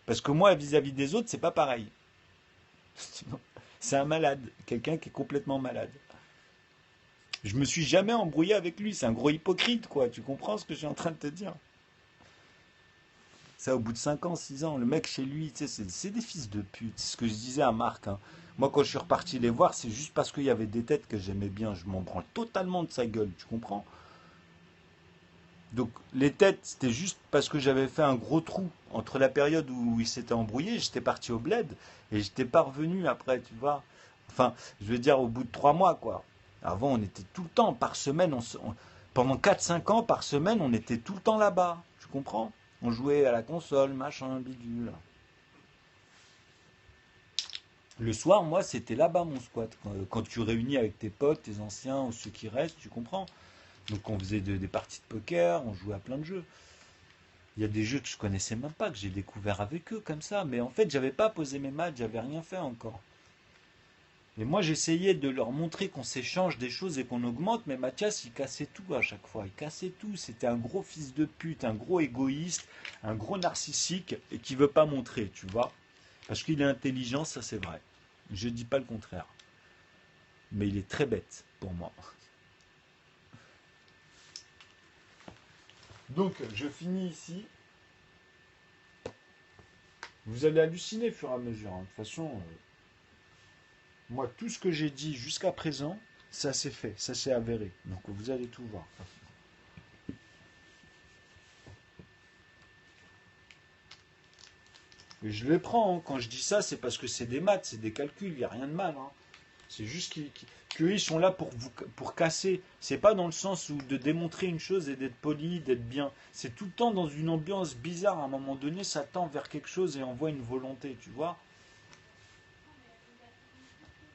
Parce que moi, vis-à-vis des autres, c'est pas pareil. C'est un malade, quelqu'un qui est complètement malade. Je me suis jamais embrouillé avec lui, c'est un gros hypocrite, quoi. Tu comprends ce que je suis en train de te dire? Ça, au bout de 5 ans, 6 ans, le mec chez lui, tu sais, c'est des fils de pute. C'est ce que je disais à Marc, hein. Moi, quand je suis reparti les voir, c'est juste parce qu'il y avait des têtes que j'aimais bien. Je m'en branle totalement de sa gueule, tu comprends? Donc, les têtes, c'était juste parce que j'avais fait un gros trou entre la période où il s'était embrouillé, j'étais parti au bled, et j'étais pas revenu après, tu vois. Enfin, je veux dire, au bout de 3 mois, quoi. Avant, on était tout le temps, par semaine, pendant 4 5 ans, par semaine, on était tout le temps là-bas. Tu comprends? On jouait à la console, machin, bidule. Le soir, moi, c'était là-bas mon squat. Quand tu réunis avec tes potes, tes anciens ou ceux qui restent, tu comprends? Donc on faisait des parties de poker, on jouait à plein de jeux. Il y a des jeux que je connaissais même pas, que j'ai découvert avec eux comme ça. Mais en fait, j'avais pas posé mes matchs, j'avais rien fait encore. Et moi, j'essayais de leur montrer qu'on s'échange des choses et qu'on augmente, mais Mathias, il cassait tout à chaque fois. Il cassait tout. C'était un gros fils de pute, un gros égoïste, un gros narcissique et qui veut pas montrer, tu vois. Parce qu'il est intelligent, ça c'est vrai. Je dis pas le contraire. Mais il est très bête pour moi. Donc, je finis ici. Vous allez halluciner au fur et à mesure, hein. De toute façon, moi, tout ce que j'ai dit jusqu'à présent, ça s'est fait, ça s'est avéré. Donc, vous allez tout voir. Et je les prends, hein. Quand je dis ça, c'est parce que c'est des maths, c'est des calculs, il n'y a rien de mal, hein. C'est juste qu'eux, ils sont là pour casser. C'est pas dans le sens où de démontrer une chose et d'être poli, d'être bien. C'est tout le temps dans une ambiance bizarre. À un moment donné, ça tend vers quelque chose et on voit une volonté, tu vois.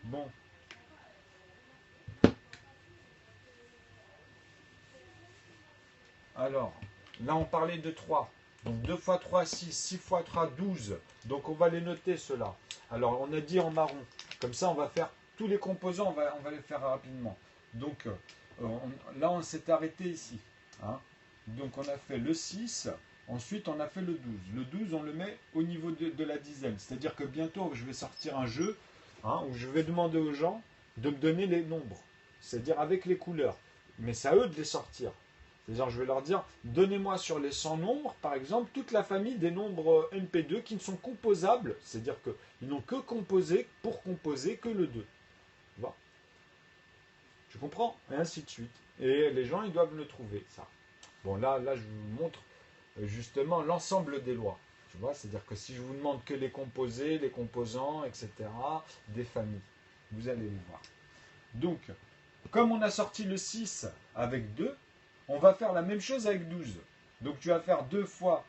Bon, alors, là on parlait de 3. Donc 2 fois 3, 6, 6 fois 3, 12. Donc on va les noter ceux-là. Alors on a dit en marron. Comme ça on va faire tous les composants, on va les faire rapidement. Donc là on s'est arrêté ici, hein. Donc on a fait le 6, ensuite on a fait le 12. Le 12 on le met au niveau de la dizaine. C'est-à-dire que bientôt je vais sortir un jeu, hein, où je vais demander aux gens de me donner les nombres. C'est-à-dire avec les couleurs. Mais c'est à eux de les sortir. C'est-à-dire, je vais leur dire, donnez-moi sur les 100 nombres, par exemple, toute la famille des nombres NP2 qui ne sont composables, c'est-à-dire qu'ils n'ont que composé pour composer que le 2. Tu vois? Tu comprends? Et ainsi de suite. Et les gens, ils doivent le trouver, ça. Bon, là, je vous montre justement l'ensemble des lois. Tu vois? C'est-à-dire que si je vous demande que les composés, les composants, etc., des familles, vous allez les voir. Donc, comme on a sorti le 6 avec 2, on va faire la même chose avec 12. Donc tu vas faire 2 fois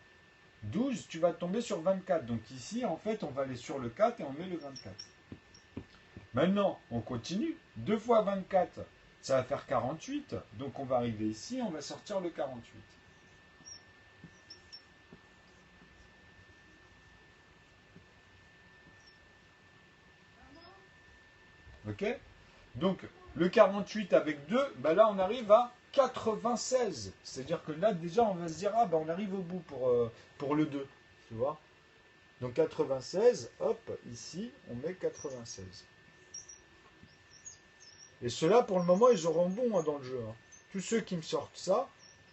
12, tu vas tomber sur 24. Donc ici, en fait, on va aller sur le 4 et on met le 24. Maintenant, on continue. 2 fois 24, ça va faire 48. Donc on va arriver ici, on va sortir le 48. Ok? Donc le 48 avec 2, bah là on arrive à 96. C'est-à-dire que là déjà on va se dire, ah bah on arrive au bout pour le 2. Tu vois? Donc 96, hop, ici on met 96. Et ceux-là pour le moment ils auront bon, hein, dans le jeu, hein. Tous ceux qui me sortent ça,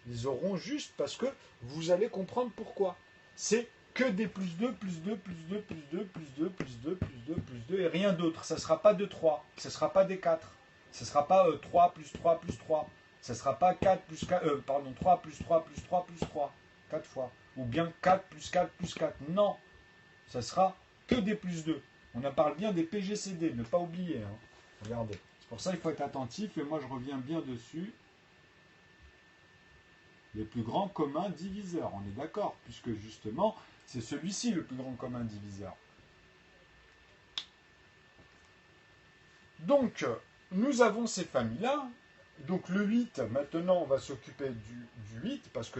ils auront juste parce que vous allez comprendre pourquoi. C'est que des plus 2, plus 2, plus 2, plus 2, plus 2, plus 2, plus 2, plus 2 et rien d'autre. Ça ne sera pas de 3, ça ne sera pas des 4, ça ne sera pas 3 plus 3 plus 3, ça ne sera pas 4 plus 4, pardon, 3 plus 3 plus 3 plus 3, 4 fois. Ou bien 4 plus 4 plus 4. Non, ça sera que des plus 2. On en parle bien des PGCD, ne pas oublier, hein. Regardez. C'est pour ça qu'il faut être attentif et moi je reviens bien dessus. Les plus grands communs diviseurs, on est d'accord, puisque justement, c'est celui-ci le plus grand commun diviseur. Donc, nous avons ces familles-là. Donc le 8, maintenant on va s'occuper du 8, parce que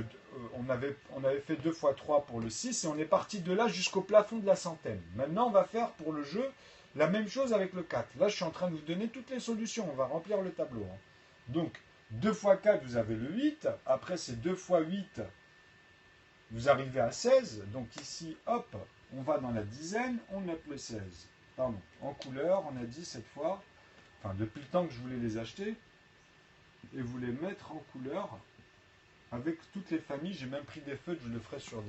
on avait fait 2 fois 3 pour le 6, et on est parti de là jusqu'au plafond de la centaine. Maintenant on va faire pour le jeu la même chose avec le 4. Là je suis en train de vous donner toutes les solutions, on va remplir le tableau, hein. Donc 2 fois 4, vous avez le 8, après c'est 2 fois 8, vous arrivez à 16, donc ici, hop, on va dans la dizaine, on note le 16. Pardon, en couleur, on a dit cette fois, enfin depuis le temps que je voulais les acheter, et vous les mettre en couleur avec toutes les familles. J'ai même pris des feutres, je le ferai sur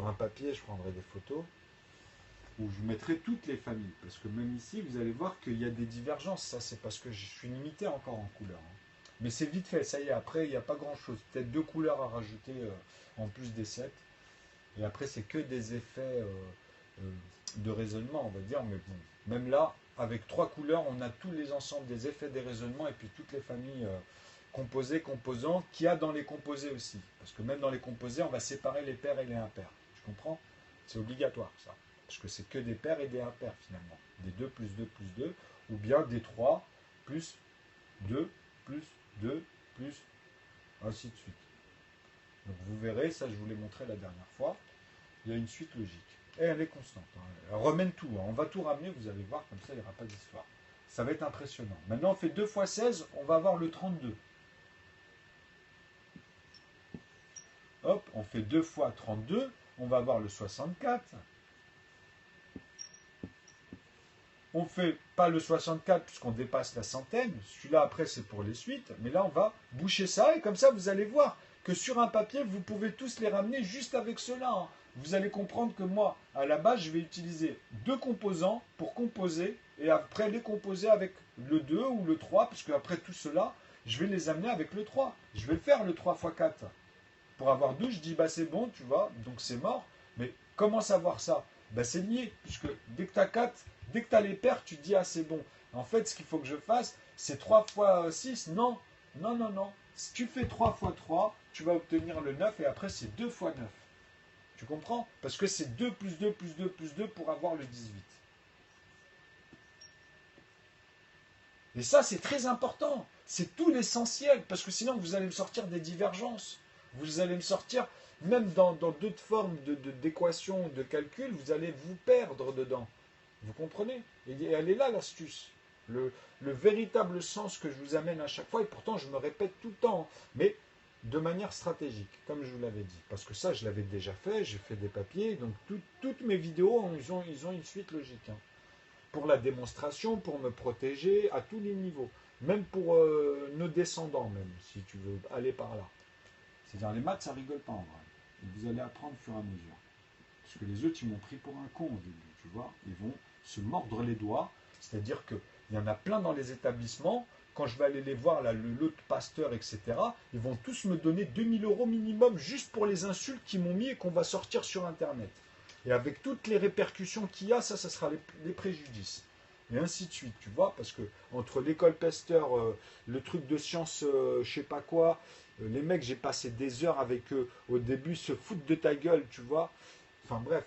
un papier, je prendrai des photos où je mettrai toutes les familles, parce que même ici vous allez voir qu'il y a des divergences. Ça c'est parce que je suis limité encore en couleur, hein. Mais c'est vite fait, ça y est, après il n'y a pas grand chose, peut-être 2 couleurs à rajouter en plus des 7, et après c'est que des effets de raisonnement, on va dire, mais bon, Même là, avec 3 couleurs, on a tous les ensembles des effets des raisonnements et puis toutes les familles composées, composants qu'il y a dans les composés aussi. Parce que même dans les composés, on va séparer les pairs et les impairs. Tu comprends? C'est obligatoire ça. Parce que c'est que des pairs et des impairs finalement. Des 2 plus 2 plus 2, ou bien des 3 plus 2 plus 2 plus ainsi de suite. Donc vous verrez, ça je vous l'ai montré la dernière fois, il y a une suite logique. Et elle est constante. Hein. Elle remène tout. Hein. On va tout ramener, vous allez voir, comme ça il n'y aura pas d'histoire. Ça va être impressionnant. Maintenant on fait 2 fois 16, on va avoir le 32. Hop, on fait 2 fois 32, on va avoir le 64. On ne fait pas le 64 puisqu'on dépasse la centaine. Celui-là après c'est pour les suites. Mais là on va boucher ça et comme ça vous allez voir que sur un papier vous pouvez tous les ramener juste avec cela. Hein. Vous allez comprendre que moi à la base je vais utiliser 2 composants pour composer et après les composer avec le 2 ou le 3 puisque après tout cela je vais les amener avec le 3. Je vais faire le 3 x 4. Pour avoir 12 je dis bah c'est bon tu vois donc c'est mort. Mais comment savoir ça? Ben, c'est lié, puisque dès que tu as 4, dès que tu as les paires, tu te dis, ah, c'est bon. En fait, ce qu'il faut que je fasse, c'est 3 fois 6. Non, non, non, non. Si tu fais 3 fois 3, tu vas obtenir le 9, et après, c'est 2 fois 9. Tu comprends? Parce que c'est 2 plus 2 plus 2 plus 2 pour avoir le 18. Et ça, c'est très important. C'est tout l'essentiel, parce que sinon, vous allez me sortir des divergences. Vous allez me sortir, même dans d'autres formes d'équations, de calcul, vous allez vous perdre dedans. Vous comprenez? Et elle est là, l'astuce. Le véritable sens que je vous amène à chaque fois, et pourtant, je me répète tout le temps, mais de manière stratégique, comme je vous l'avais dit. Parce que ça, je l'avais déjà fait, j'ai fait des papiers, donc toutes mes vidéos, ils ont une suite logique. Hein. Pour la démonstration, pour me protéger, à tous les niveaux. Même pour nos descendants, même, si tu veux aller par là. C'est-à-dire, les maths, ça rigole pas en vrai. Et vous allez apprendre au fur et à mesure. Parce que les autres, ils m'ont pris pour un con au début, tu vois. Ils vont se mordre les doigts. C'est-à-dire qu'il y en a plein dans les établissements. Quand je vais aller les voir, là, l'autre pasteur, etc., ils vont tous me donner 2000 euros minimum juste pour les insultes qu'ils m'ont mis et qu'on va sortir sur Internet. Et avec toutes les répercussions qu'il y a, ça sera les préjudices. Et ainsi de suite, tu vois, parce que entre l'école Pasteur, le truc de science, je sais pas quoi, les mecs, j'ai passé des heures avec eux au début, se foutent de ta gueule, tu vois. Enfin bref,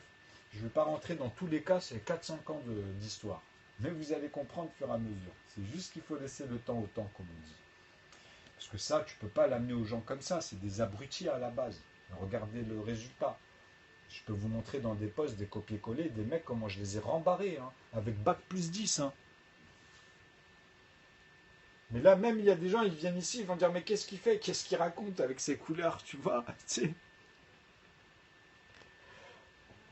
je ne vais pas rentrer dans tous les cas, c'est 4-5 ans d'histoire. Mais vous allez comprendre au fur et à mesure. C'est juste qu'il faut laisser le temps au temps, comme on dit. Parce que ça, tu ne peux pas l'amener aux gens comme ça, c'est des abrutis à la base. Regardez le résultat. Je peux vous montrer dans des posts, des copier-coller, des mecs, comment je les ai rembarrés, hein, avec bac plus 10. Hein. Mais là, même, il y a des gens, ils viennent ici, ils vont dire, mais qu'est-ce qu'il fait? Qu'est-ce qu'il raconte avec ses couleurs, tu vois?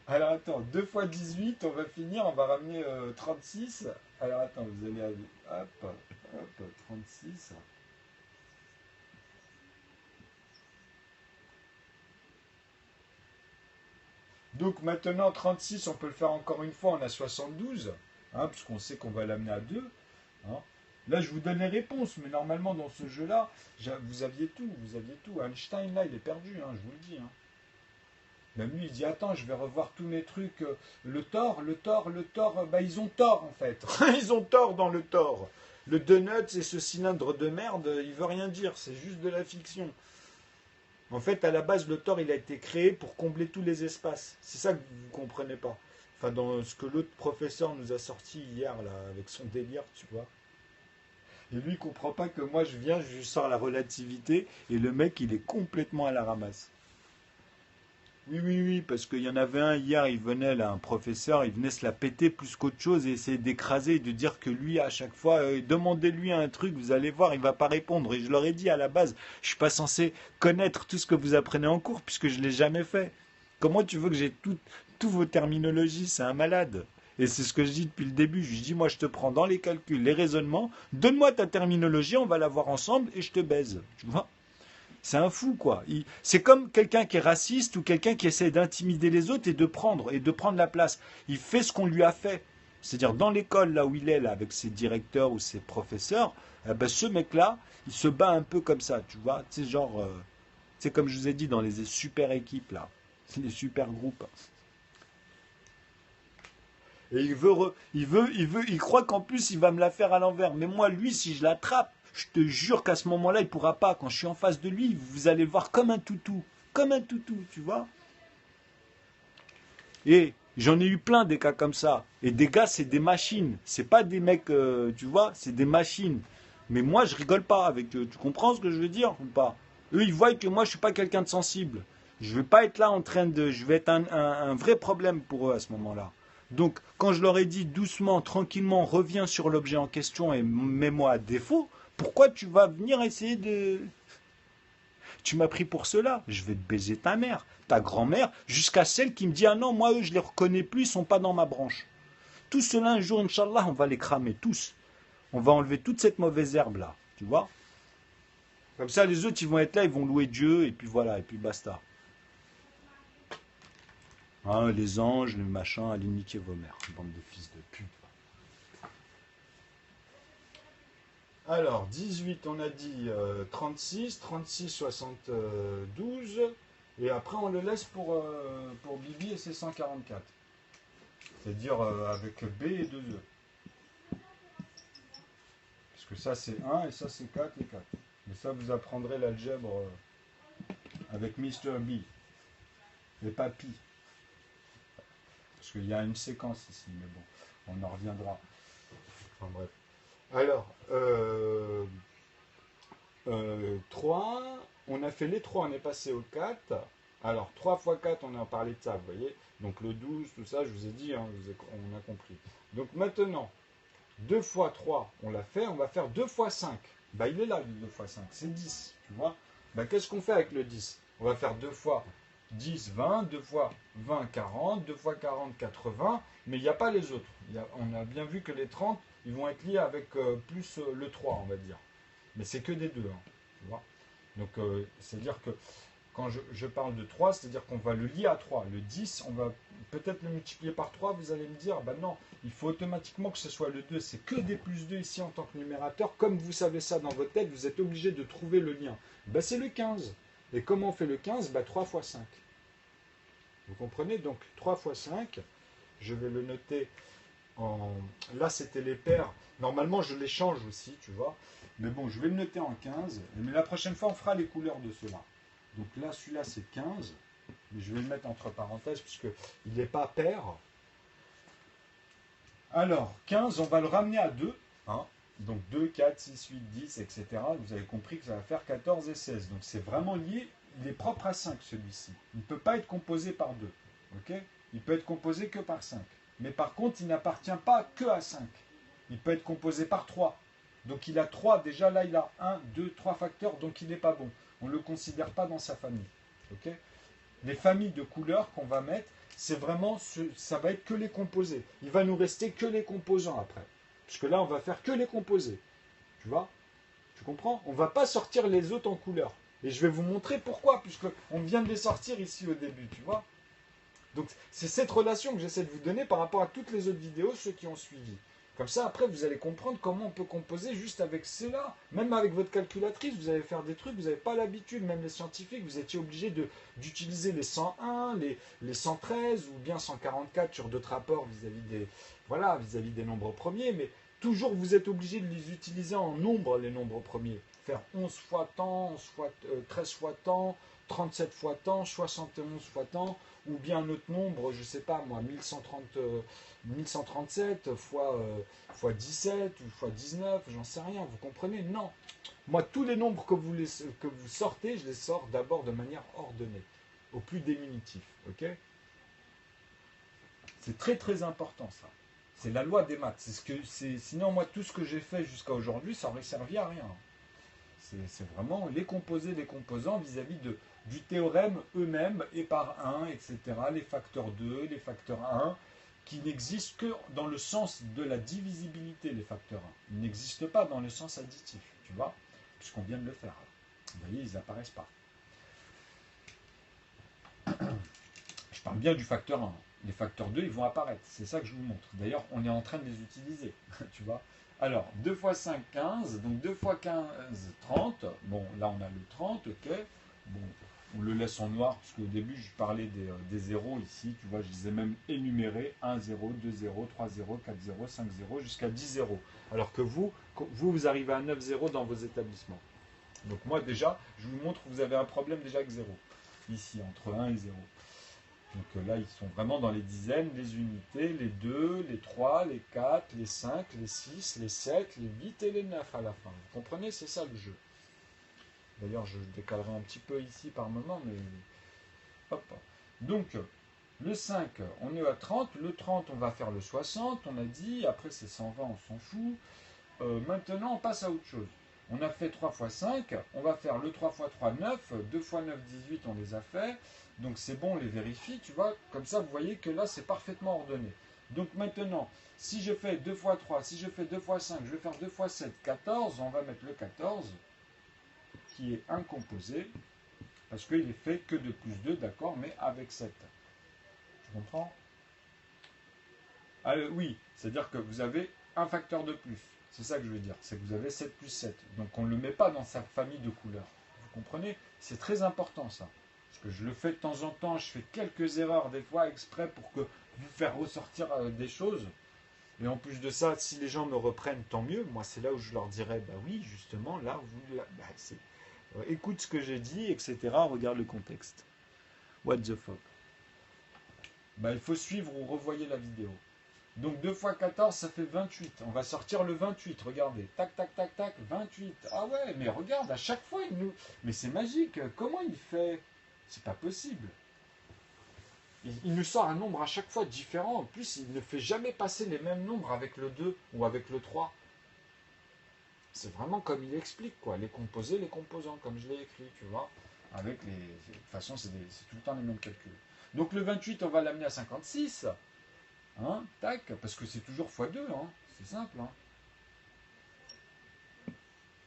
Alors, attends, 2 fois 18, on va finir, on va ramener 36. Alors, attends, vous allez... Hop, hop, 36. Donc, maintenant, 36, on peut le faire encore une fois, on a 72, hein, puisqu'on sait qu'on va l'amener à 2. Hein. Là, je vous donne les réponses, mais normalement, dans ce jeu-là, vous aviez tout, vous aviez tout. Einstein, là, il est perdu, hein, je vous le dis. Hein. Même lui, il dit, attends, je vais revoir tous mes trucs. Le tort, bah, ils ont tort, en fait. Ils ont tort dans le tort. Le donut et ce cylindre de merde, il veut rien dire, c'est juste de la fiction. En fait, à la base, le tort, il a été créé pour combler tous les espaces. C'est ça que vous ne comprenez pas. Enfin, dans ce que l'autre professeur nous a sorti hier, là, avec son délire, tu vois. Et lui, il comprend pas que moi, je viens, je lui sors la relativité, et le mec, il est complètement à la ramasse. Oui, oui, oui, parce qu'il y en avait un hier, il venait là, un professeur, il venait se la péter plus qu'autre chose et essayer d'écraser et de dire que lui, à chaque fois, demandez-lui un truc, vous allez voir, il va pas répondre. Et je leur ai dit à la base, je suis pas censé connaître tout ce que vous apprenez en cours puisque je l'ai jamais fait. Comment tu veux que j'ai tout vos terminologies? C'est un malade. Et c'est ce que je dis depuis le début. Je lui dis, moi, je te prends dans les calculs, les raisonnements, donne-moi ta terminologie, on va la voir ensemble et je te baise. Tu vois? C'est un fou, quoi. C'est comme quelqu'un qui est raciste ou quelqu'un qui essaie d'intimider les autres et de prendre la place. Il fait ce qu'on lui a fait. C'est-à-dire, dans l'école, là où il est, là, avec ses directeurs ou ses professeurs, eh ben, ce mec-là, il se bat un peu comme ça, tu vois. C'est genre, c'est comme je vous ai dit, dans les super équipes, là. Les super groupes. Et il croit qu'en plus, il va me la faire à l'envers. Mais moi, lui, si je l'attrape, je te jure qu'à ce moment-là, il pourra pas. Quand je suis en face de lui, vous allez le voir comme un toutou. Comme un toutou, tu vois. Et j'en ai eu plein des cas comme ça. Et des gars, c'est des machines. C'est pas des mecs, tu vois, c'est des machines. Mais moi, je rigole pas avec eux. Tu comprends ce que je veux dire ou pas? Eux, ils voient que moi, je suis pas quelqu'un de sensible. Je vais pas être là en train de. Je vais être un vrai problème pour eux à ce moment-là. Donc, quand je leur ai dit doucement, tranquillement, reviens sur l'objet en question et mets-moi à défaut, pourquoi tu vas venir essayer de. Tu m'as pris pour cela. Je vais te baiser ta mère, ta grand-mère, jusqu'à celle qui me dit ah non, moi, eux, je les reconnais plus, ils sont pas dans ma branche. Tout cela, un jour, Inch'Allah, on va les cramer, tous. On va enlever toute cette mauvaise herbe-là, tu vois. Comme ça, les autres, ils vont être là, ils vont louer Dieu, et puis voilà, et puis basta. Hein, les anges, les machins, allez niquer vos mères, bande de fils de pute. Alors, 18, on a dit 36, 36, 72, et après on le laisse pour Bibi et ses 144. C'est-à-dire avec B et 2 E. Parce que ça c'est 1 et ça c'est 4 et 4. Mais ça vous apprendrez l'algèbre avec Mr. B et Papy. Parce qu'il y a une séquence ici, mais bon, on en reviendra. Enfin bref. Alors, 3, on a fait les 3, on est passé au 4. Alors, 3 fois 4, on a parlé de ça, vous voyez. Donc le 12, tout ça, je vous ai dit, hein, on a compris. Donc maintenant, 2 fois 3, on l'a fait, on va faire 2 fois 5. Bah, il est là, le 2 fois 5, c'est 10, tu vois. Bah, qu'est-ce qu'on fait avec le 10? On va faire 2 fois 10, 20, 2 fois 20, 40, 2 fois 40, 80, mais il n'y a pas les autres. On a bien vu que les 30, ils vont être liés avec plus le 3, on va dire. Mais c'est que des 2, hein, tu vois. Donc, c'est-à-dire que quand je parle de 3, c'est-à-dire qu'on va le lier à 3. Le 10, on va peut-être le multiplier par 3, vous allez me dire, ben non, il faut automatiquement que ce soit le 2. C'est que des plus 2 ici en tant que numérateur. Comme vous savez ça dans votre tête, vous êtes obligé de trouver le lien. Ben, c'est le 15. Et comment on fait le 15? Ben, 3 fois 5. Vous comprenez? Donc 3 fois 5, je vais le noter en... Là, c'était les paires. Normalement, je les change aussi, tu vois. Mais bon, je vais le noter en 15. Mais la prochaine fois, on fera les couleurs de ceux-là. Donc là, celui-là, c'est 15. Mais je vais le mettre entre parenthèses puisqu'il n'est pas pair. Alors, 15, on va le ramener à 2. Hein. Donc 2, 4, 6, 8, 10, etc. Vous avez compris que ça va faire 14 et 16. Donc c'est vraiment lié. Il est propre à 5, celui-ci. Il ne peut pas être composé par 2. Okay, il peut être composé que par 5. Mais par contre, il n'appartient pas que à 5. Il peut être composé par 3. Donc il a 3. Déjà là, il a 1, 2, 3 facteurs. Donc il n'est pas bon. On ne le considère pas dans sa famille. Okay, les familles de couleurs qu'on va mettre, c'est vraiment, ça va être que les composés. Il va nous rester que les composants après. Puisque là, on va faire que les composés. Tu vois? Tu comprends? On ne va pas sortir les autres en couleurs. Et je vais vous montrer pourquoi, puisqu'on vient de les sortir ici au début, tu vois? Donc c'est cette relation que j'essaie de vous donner par rapport à toutes les autres vidéos, ceux qui ont suivi. Comme ça, après, vous allez comprendre comment on peut composer juste avec cela. Même avec votre calculatrice, vous allez faire des trucs, vous n'avez pas l'habitude. Même les scientifiques, vous étiez obligés d'utiliser les 101, les 113 ou bien 144 sur d'autres rapports vis-à-vis des nombres premiers. Mais toujours, vous êtes obligés de les utiliser en nombre, les nombres premiers. Faire 11 fois temps, 13 fois temps, 37 fois temps, 71 fois temps, ou bien un autre nombre, je ne sais pas moi, 1137 fois 17 ou fois 19, j'en sais rien, vous comprenez? Non. Moi, tous les nombres que vous sortez, je les sors d'abord de manière ordonnée, au plus diminutif. Ok? C'est très très important ça. C'est la loi des maths. Sinon, moi, tout ce que j'ai fait jusqu'à aujourd'hui, ça aurait servi à rien. C'est vraiment les composés des composants vis-à-vis du théorème eux-mêmes et par 1, etc. Les facteurs 2, les facteurs 1, qui n'existent que dans le sens de la divisibilité, les facteurs 1. Ils n'existent pas dans le sens additif, tu vois, puisqu'on vient de le faire. Vous voyez, ils n'apparaissent pas. Je parle bien du facteur 1. Les facteurs 2, ils vont apparaître. C'est ça que je vous montre. D'ailleurs, on est en train de les utiliser, tu vois. Alors, 2 fois 5, 15. Donc 2 fois 15, 30. Bon, là, on a le 30, ok. Bon, On le laisse en noir, parce qu'au début, je parlais des zéros ici. Tu vois, je les ai même énumérés. 1, 0, 2, 0, 3, 0, 4, 0, 5, 0, jusqu'à 10 zéros. Alors que vous arrivez à 9 zéros dans vos établissements. Donc moi, déjà, je vous montre que vous avez un problème déjà avec 0. Ici, entre 1 et 0. Donc là, ils sont vraiment dans les dizaines, les unités, les 2, les 3, les 4, les 5, les 6, les 7, les 8 et les 9 à la fin. Vous comprenez? C'est ça le jeu. D'ailleurs, je décalerai un petit peu ici par moment, mais hop. Donc, le 5, on est à 30. Le 30, on va faire le 60, on a dit. Après, c'est 120, on s'en fout. Maintenant, on passe à autre chose. On a fait 3 fois 5, on va faire le 3 fois 3, 9, 2 fois 9, 18, on les a fait. Donc c'est bon, on les vérifie, tu vois. Comme ça, vous voyez que là, c'est parfaitement ordonné. Donc maintenant, si je fais 2 fois 3, si je fais 2 fois 5, je vais faire 2 fois 7, 14, on va mettre le 14, qui est incomposé, parce qu'il est fait que de plus 2, d'accord, mais avec 7. Tu comprends? Oui, c'est-à-dire que vous avez un facteur de plus. C'est ça que je veux dire, c'est que vous avez 7 plus 7. Donc on ne le met pas dans sa famille de couleurs. Vous comprenez? C'est très important ça. Parce que je le fais de temps en temps, je fais quelques erreurs des fois exprès pour que vous faire ressortir des choses. Et en plus de ça, si les gens me reprennent, tant mieux. Moi, c'est là où je leur dirais, bah oui, justement, là, écoute ce que j'ai dit, etc. Regarde le contexte. What the fuck? Bah, il faut suivre ou revoyer la vidéo. Donc 2 fois 14, ça fait 28. On va sortir le 28, regardez. Tac, tac, tac, tac, 28. Ah ouais, mais regarde, à chaque fois, il nous... Mais c'est magique, comment il fait? C'est pas possible. Il nous sort un nombre à chaque fois différent. En plus, il ne fait jamais passer les mêmes nombres avec le 2 ou avec le 3. C'est vraiment comme il explique, quoi. Les composés, les composants, comme je l'ai écrit, tu vois. Avec les... De toute façon, c'est tout le temps les mêmes calculs. Donc le 28, on va l'amener à 56. Hein, tac, parce que c'est toujours x2, hein, c'est simple. Hein.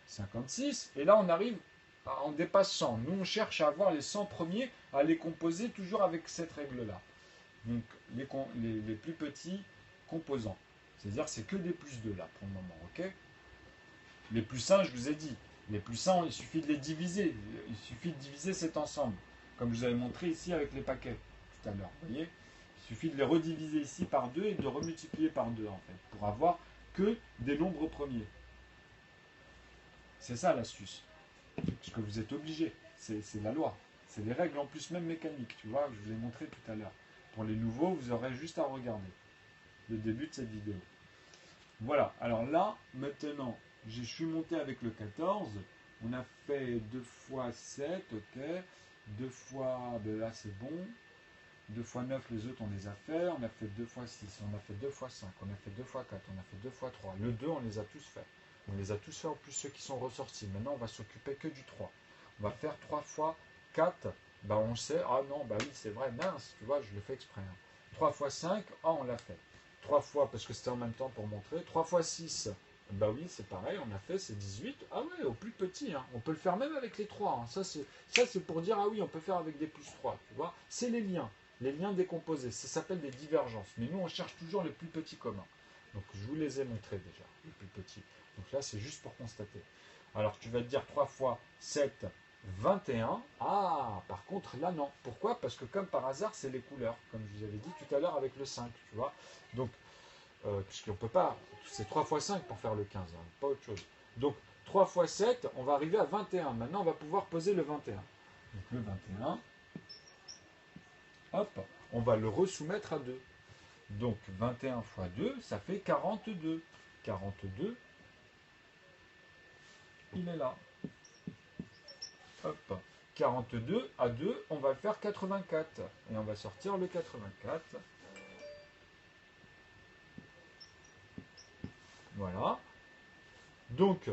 56, et là on arrive en dépassant. Nous on cherche à avoir les 100 premiers, à les composer toujours avec cette règle-là. Donc les plus petits composants. C'est-à-dire c'est que des plus 2 là pour le moment, ok? Les plus 1, je vous ai dit. Les plus 1, il suffit de les diviser. Il suffit de diviser cet ensemble. Comme je vous avais montré ici avec les paquets tout à l'heure, vous voyez? Il suffit de les rediviser ici par 2 et de remultiplier par 2 en fait, pour avoir que des nombres premiers. C'est ça l'astuce. Parce que vous êtes obligé. C'est la loi. C'est les règles en plus même mécaniques, tu vois, que je vous ai montré tout à l'heure. Pour les nouveaux, vous aurez juste à regarder le début de cette vidéo. Voilà, alors là, maintenant, je suis monté avec le 14. On a fait 2 fois 7, ok. 2 fois, ben là c'est bon. 2 fois 9, les autres, on les a fait. On a fait 2 fois 6, on a fait 2 fois 5, on a fait 2 fois 4, on a fait 2 fois 3. Le 2, on les a tous fait. On les a tous fait en plus ceux qui sont ressortis. Maintenant, on va s'occuper que du 3. On va faire 3 fois 4. Bah, on sait. Ah non, bah oui, c'est vrai, mince, tu vois, je le fais exprès. Hein. 3 fois 5, ah, on l'a fait. 3 fois, parce que c'était en même temps pour montrer. 3 fois 6, bah oui, c'est pareil, on a fait, c'est 18. Ah ouais, au plus petit. Hein. On peut le faire même avec les 3. Hein. Ça, c'est pour dire, ah oui, on peut faire avec des plus 3. Tu vois, c'est les liens. Les liens décomposés, ça s'appelle des divergences. Mais nous, on cherche toujours les plus petits communs. Donc, je vous les ai montrés déjà, les plus petits. Donc là, c'est juste pour constater. Alors, tu vas te dire 3 fois 7, 21. Ah, par contre, là, non. Pourquoi? Parce que comme par hasard, c'est les couleurs, comme je vous avais dit tout à l'heure avec le 5, tu vois. Donc, puisqu'on ne peut pas, c'est 3 fois 5 pour faire le 15, hein, pas autre chose. Donc, 3 fois 7, on va arriver à 21. Maintenant, on va pouvoir poser le 21. Donc, le 21, hop, on va le resoumettre à 2. Donc 21 fois 2, ça fait 42. 42, il est là. Hop. 42 à 2, on va le faire 84. Et on va sortir le 84. Voilà. Donc,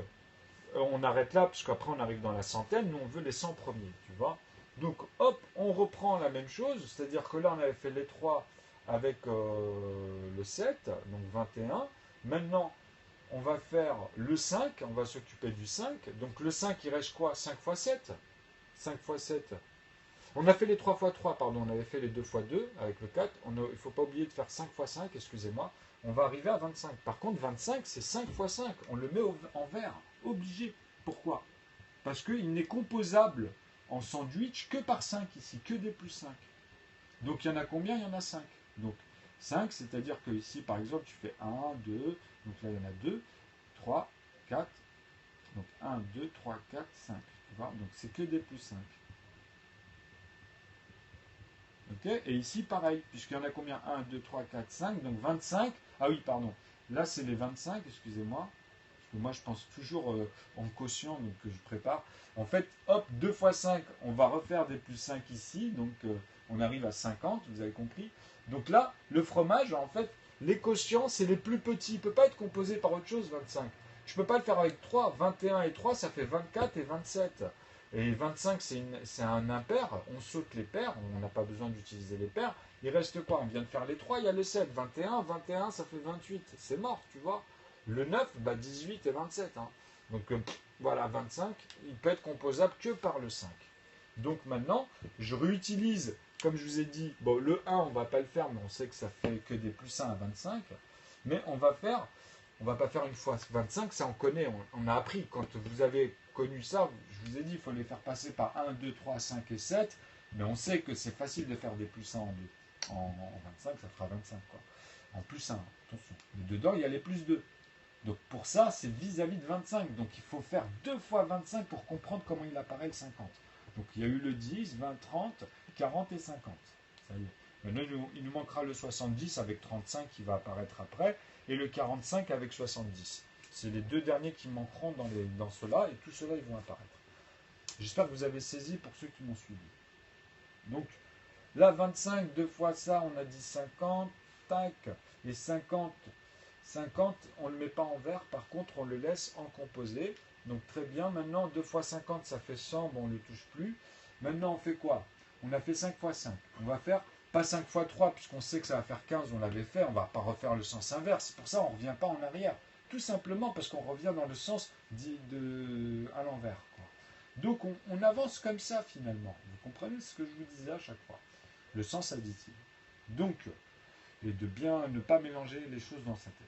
on arrête là, parce qu'après on arrive dans la centaine. Nous, on veut les 100 premiers, tu vois. Donc, hop, on reprend la même chose. C'est-à-dire que là, on avait fait les 3 avec le 7, donc 21. Maintenant, on va faire le 5, on va s'occuper du 5. Donc le 5, il reste quoi? 5 fois 7. 5 fois 7. On a fait les 3 fois 3, pardon, on avait fait les 2 fois 2 avec le 4. Il ne faut pas oublier de faire 5 fois 5, excusez-moi. On va arriver à 25. Par contre, 25, c'est 5 fois 5. On le met en vert, obligé. Pourquoi? Parce qu'il n'est composable en sandwich que par 5 ici, que des plus 5. Donc il y en a combien? Il y en a 5. Donc 5, c'est-à-dire que ici, par exemple, tu fais 1, 2, donc là il y en a 2, 3, 4, donc 1, 2, 3, 4, 5. Tu vois, donc c'est que des plus 5. Ok. Et ici, pareil, puisqu'il y en a combien? 1, 2, 3, 4, 5, donc 25. Ah oui, pardon. Là, c'est les 25, excusez-moi. Parce que moi, je pense toujours en quotient, donc que je prépare. En fait, hop, 2 fois 5, on va refaire des plus 5 ici. Donc, on arrive à 50, vous avez compris. Donc là, le fromage, en fait, les quotients, c'est les plus petits. Il ne peut pas être composé par autre chose, 25. Je ne peux pas le faire avec 3. 21 et 3, ça fait 24 et 27. Et 25, c'est un impair. On saute les pairs. On n'a pas besoin d'utiliser les pairs. Il reste quoi? On vient de faire les 3, il y a le 7. 21, 21, ça fait 28. C'est mort, tu vois. Le 9, bah 18 et 27. Hein. Donc voilà, 25, il peut être composable que par le 5. Donc maintenant, je réutilise, comme je vous ai dit, bon, le 1, on ne va pas le faire, mais on sait que ça fait que des plus 1 à 25. Mais on va pas faire une fois 25, ça on connaît, on a appris. Quand vous avez connu ça, je vous ai dit, il faut les faire passer par 1, 2, 3, 5 et 7. Mais on sait que c'est facile de faire des plus 1 en 25, ça fera 25 quoi. En plus 1, attention. Mais dedans, il y a les plus 2. Donc pour ça, c'est vis-à-vis de 25. Donc il faut faire 2 fois 25 pour comprendre comment il apparaît le 50. Donc il y a eu le 10, 20, 30, 40 et 50. Ça y est. Maintenant, il nous manquera le 70 avec 35 qui va apparaître après, et le 45 avec 70. C'est les deux derniers qui manqueront dans ceux-là, et tous ceux-là, ils vont apparaître. J'espère que vous avez saisi pour ceux qui m'ont suivi. Donc là, 25, deux fois ça, on a dit 50, tac, et 50, on ne le met pas en vert, par contre, on le laisse en composé. Donc très bien, maintenant, 2 fois 50, ça fait 100, bon, on ne le touche plus. Maintenant, on fait quoi? On a fait 5 fois 5. On va faire, pas 5 fois 3, puisqu'on sait que ça va faire 15, on l'avait fait, on ne va pas refaire le sens inverse. C'est pour ça qu'on ne revient pas en arrière. Tout simplement parce qu'on revient dans le sens à l'envers. Donc on avance comme ça finalement. Vous comprenez ce que je vous disais à chaque fois? Le sens additif. Donc, et de bien ne pas mélanger les choses dans sa tête.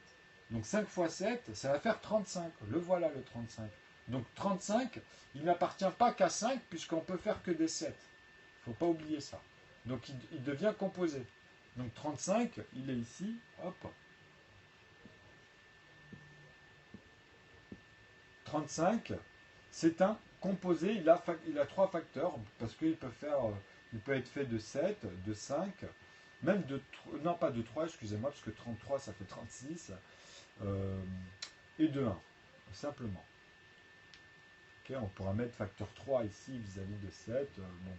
Donc 5 fois 7, ça va faire 35. Le voilà le 35. Donc 35, il n'appartient pas qu'à 5 puisqu'on peut faire que des 7. Il ne faut pas oublier ça. Donc il devient composé. Donc 35, il est ici. Hop. 35, c'est un composé. Il a 3 facteurs parce qu'il peut être fait de 7, de 5, même non pas de 3, excusez-moi, parce que 33 ça fait 36, et de 1, simplement. Okay, on pourra mettre facteur 3 ici vis-à-vis de 7. Bon.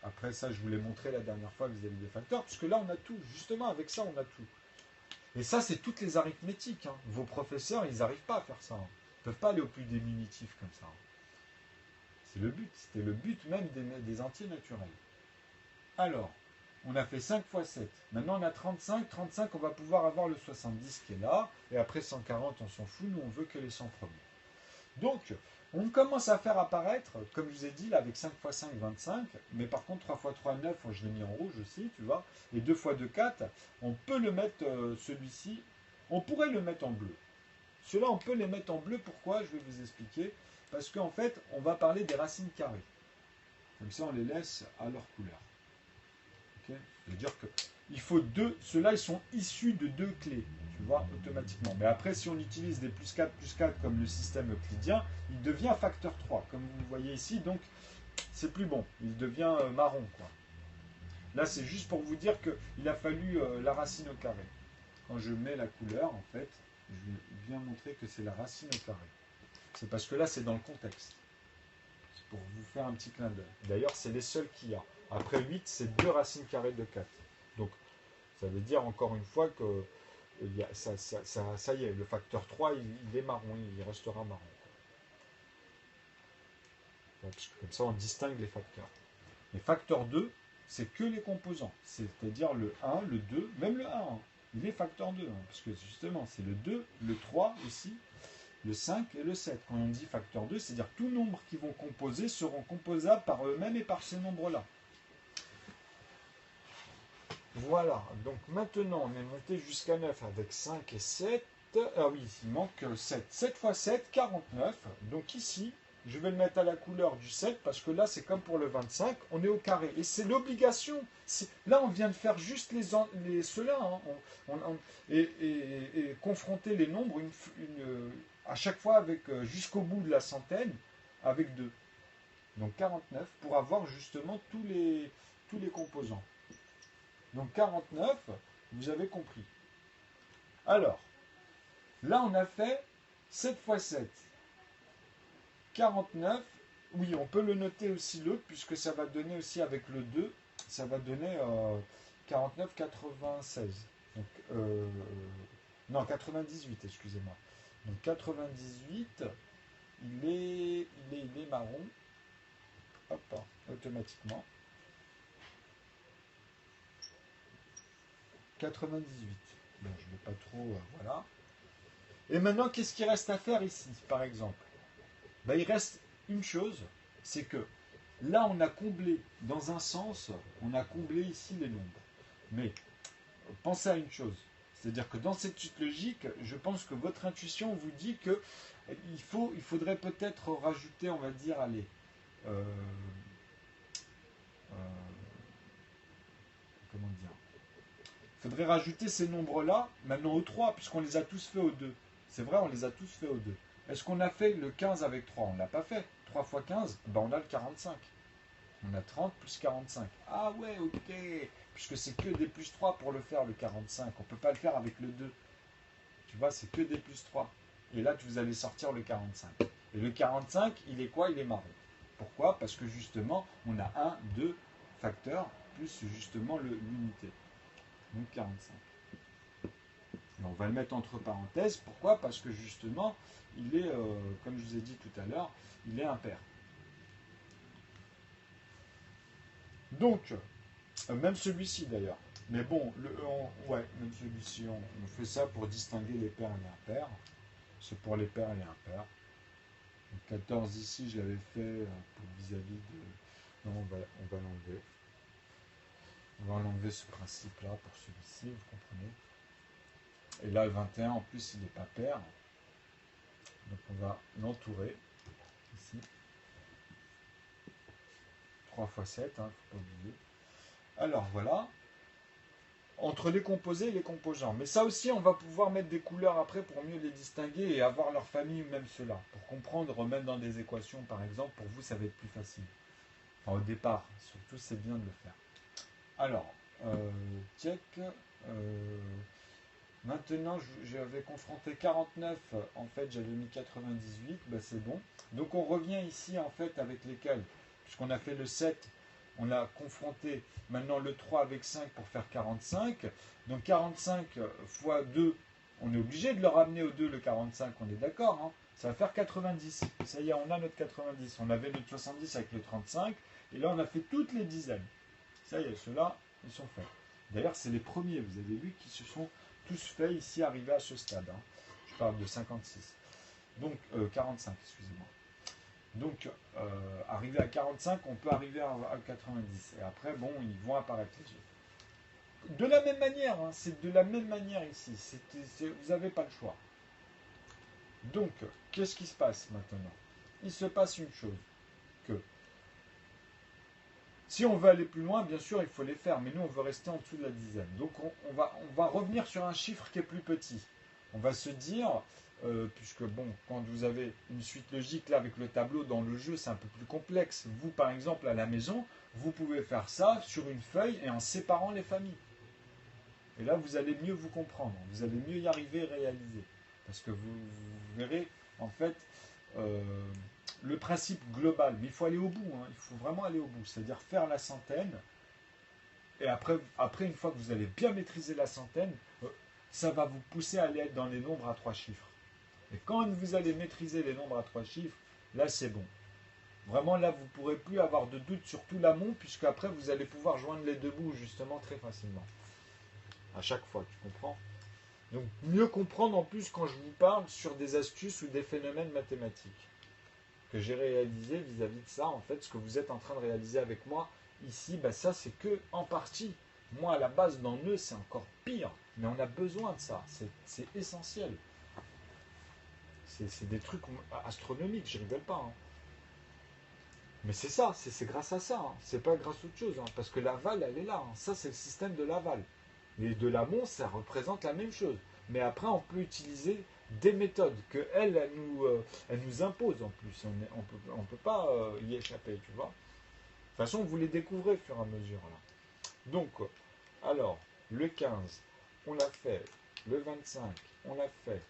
Après ça, je vous l'ai montré la dernière fois vis-à-vis des facteurs, puisque là on a tout. Justement, avec ça, on a tout. Et ça, c'est toutes les arithmétiques. Hein. Vos professeurs, ils n'arrivent pas à faire ça. Hein. Ils ne peuvent pas aller au plus diminutif comme ça. C'est le but. C'était le but même des entiers naturels. Alors, on a fait 5 fois 7. Maintenant, on a 35. 35, on va pouvoir avoir le 70 qui est là. Et après 140, on s'en fout. Nous, on veut que les 100 premiers. Donc, on commence à faire apparaître, comme je vous ai dit, là, avec 5 fois 5, 25. Mais par contre, 3 fois 3, 9, je l'ai mis en rouge aussi, tu vois. Et 2 fois 2, 4. On peut le mettre, celui-ci, on pourrait le mettre en bleu. Ceux-là, on peut les mettre en bleu. Pourquoi? Je vais vous expliquer. Parce qu'en fait, on va parler des racines carrées. Comme ça, on les laisse à leur couleur. Okay, c'est-à-dire que il faut deux. Ceux-là, ils sont issus de 2 clés, tu vois, automatiquement. Mais après, si on utilise des plus 4 comme le système euclidien, il devient facteur 3, comme vous le voyez ici. Donc, c'est plus bon. Il devient marron, quoi. Là, c'est juste pour vous dire qu'il a fallu la racine au carré. Quand je mets la couleur, en fait, je vais bien montrer que c'est la racine au carré. C'est parce que là, c'est dans le contexte. C'est pour vous faire un petit clin d'œil. D'ailleurs, c'est les seuls qu'il y a. Après 8, c'est 2 racines carrées de 4. Donc, ça veut dire encore une fois que ça y est, le facteur 3, il est marron, il restera marron. Parce que comme ça, on distingue les facteurs. Les facteurs 2, c'est que les composants. C'est-à-dire le 1, le 2, même le 1. Hein, il est facteur 2. Hein, parce que justement, c'est le 2, le 3 aussi, le 5 et le 7. Quand on dit facteur 2, c'est-à-dire tous nombres qui vont composer seront composables par eux-mêmes et par ces nombres-là. Voilà, donc maintenant on est monté jusqu'à 9 avec 5 et 7. Ah oui, il manque 7. 7 fois 7, 49. Donc ici, je vais le mettre à la couleur du 7 parce que là, c'est comme pour le 25, on est au carré. Et c'est l'obligation. Là, on vient de faire juste ceux-là. Hein. Et confronter les nombres à chaque fois avec jusqu'au bout de la centaine avec 2. Donc 49 pour avoir justement tous les composants. Donc 49, vous avez compris. Alors, là, on a fait 7 fois 7. 49, oui, on peut le noter aussi l'autre, puisque ça va donner aussi avec le 2, ça va donner 49, 96. Donc, non, 98, excusez-moi. Donc 98, il est marron. Hop, automatiquement. 98. Bon, je ne vais pas trop, voilà. Et maintenant, qu'est-ce qu'il reste à faire ici, par exemple? Ben, il reste une chose, c'est que là, on a comblé, dans un sens, on a comblé ici les nombres. Mais pensez à une chose, c'est-à-dire que dans cette suite logique, je pense que votre intuition vous dit que il faudrait peut-être rajouter, on va dire, allez, euh, euh, comment dire, il faudrait rajouter ces nombres-là maintenant au 3, puisqu'on les a tous fait au 2. C'est vrai, on les a tous fait au 2. Est-ce qu'on a fait le 15 avec 3? On ne l'a pas fait. 3 fois 15, ben on a le 45. On a 30 plus 45. Ah ouais, ok. Puisque c'est que des plus 3 pour le faire, le 45. On ne peut pas le faire avec le 2. Tu vois, c'est que des plus 3. Et là, vous allez sortir le 45. Et le 45, il est quoi? Il est marron. Pourquoi? Parce que justement, on a un, deux facteurs, plus justement l'unité. Donc 45. Et on va le mettre entre parenthèses. Pourquoi? Parce que justement, il est, comme je vous ai dit tout à l'heure, il est impair. Donc, même celui-ci d'ailleurs. Mais bon, ouais, même celui-ci, on fait ça pour distinguer les pairs et les impairs. C'est pour les pairs et les impairs. Donc 14 ici, je l'avais fait pour vis-à-vis de... Non, on va l'enlever. On va enlever ce principe-là pour celui-ci, vous comprenez. Et là, le 21, en plus, il n'est pas pair. Donc on va l'entourer, ici. 3 fois 7, il ne faut pas oublier. Alors voilà, entre les composés et les composants. Mais ça aussi, on va pouvoir mettre des couleurs après pour mieux les distinguer et avoir leur famille, même ceux-là. Pour comprendre, même dans des équations, par exemple, pour vous, ça va être plus facile. Enfin, au départ, surtout, c'est bien de le faire. Alors, check. Maintenant, j'avais confronté 49, en fait, j'avais mis 98, ben c'est bon. Donc, on revient ici, en fait, avec lesquels, puisqu'on a fait le 7, on a confronté maintenant le 3 avec 5 pour faire 45. Donc 45 fois 2, on est obligé de le ramener au 2, le 45, on est d'accord, hein. Ça va faire 90. Ça y est, on a notre 90. On avait notre 70 avec le 35. Et là, on a fait toutes les dizaines. Ça y est, ceux-là, ils sont faits. D'ailleurs, c'est les premiers, vous avez vu, qui se sont tous faits ici, arrivés à ce stade. Hein. Je parle de 56. Donc, 45, excusez-moi. Donc, arrivé à 45, on peut arriver à 90. Et après, bon, ils vont apparaître les yeux. De la même manière, hein, c'est de la même manière ici. Vous n'avez pas le choix. Donc, qu'est-ce qui se passe maintenant? Il se passe une chose, que si on veut aller plus loin, bien sûr, il faut les faire, mais nous, on veut rester en dessous de la dizaine. Donc, on va revenir sur un chiffre qui est plus petit. On va se dire, puisque bon, quand vous avez une suite logique là avec le tableau dans le jeu, c'est un peu plus complexe. Vous, par exemple, à la maison, vous pouvez faire ça sur une feuille et en séparant les familles. Et là, vous allez mieux vous comprendre, vous allez mieux y arriver et réaliser. Parce que vous verrez, en fait, le principe global. Mais il faut aller au bout, hein, il faut vraiment aller au bout. C'est-à-dire faire la centaine. Et après, une fois que vous allez bien maîtriser la centaine, ça va vous pousser à aller être dans les nombres à 3 chiffres. Et quand vous allez maîtriser les nombres à 3 chiffres, là c'est bon. Vraiment là vous ne pourrez plus avoir de doute sur tout l'amont, puisque après vous allez pouvoir joindre les deux bouts justement très facilement. À chaque fois, tu comprends? Donc mieux comprendre en plus quand je vous parle sur des astuces ou des phénomènes mathématiques que j'ai réalisé vis-à-vis de ça. En fait, ce que vous êtes en train de réaliser avec moi ici, bah ça c'est que en partie. Moi à la base dans Nœud c'est encore pire, mais on a besoin de ça, c'est essentiel. C'est des trucs astronomiques, je rigole pas. Hein. Mais c'est ça, c'est grâce à ça, hein. C'est pas grâce à autre chose, hein, parce que l'aval, elle est là, hein. Ça, c'est le système de l'aval. Et de l'amont, ça représente la même chose. Mais après, on peut utiliser des méthodes que elle nous impose en plus. On peut pas y échapper, tu vois. De toute façon, vous les découvrez au fur et à mesure, là. Donc, alors, le 15, on l'a fait. Le 25, on l'a fait.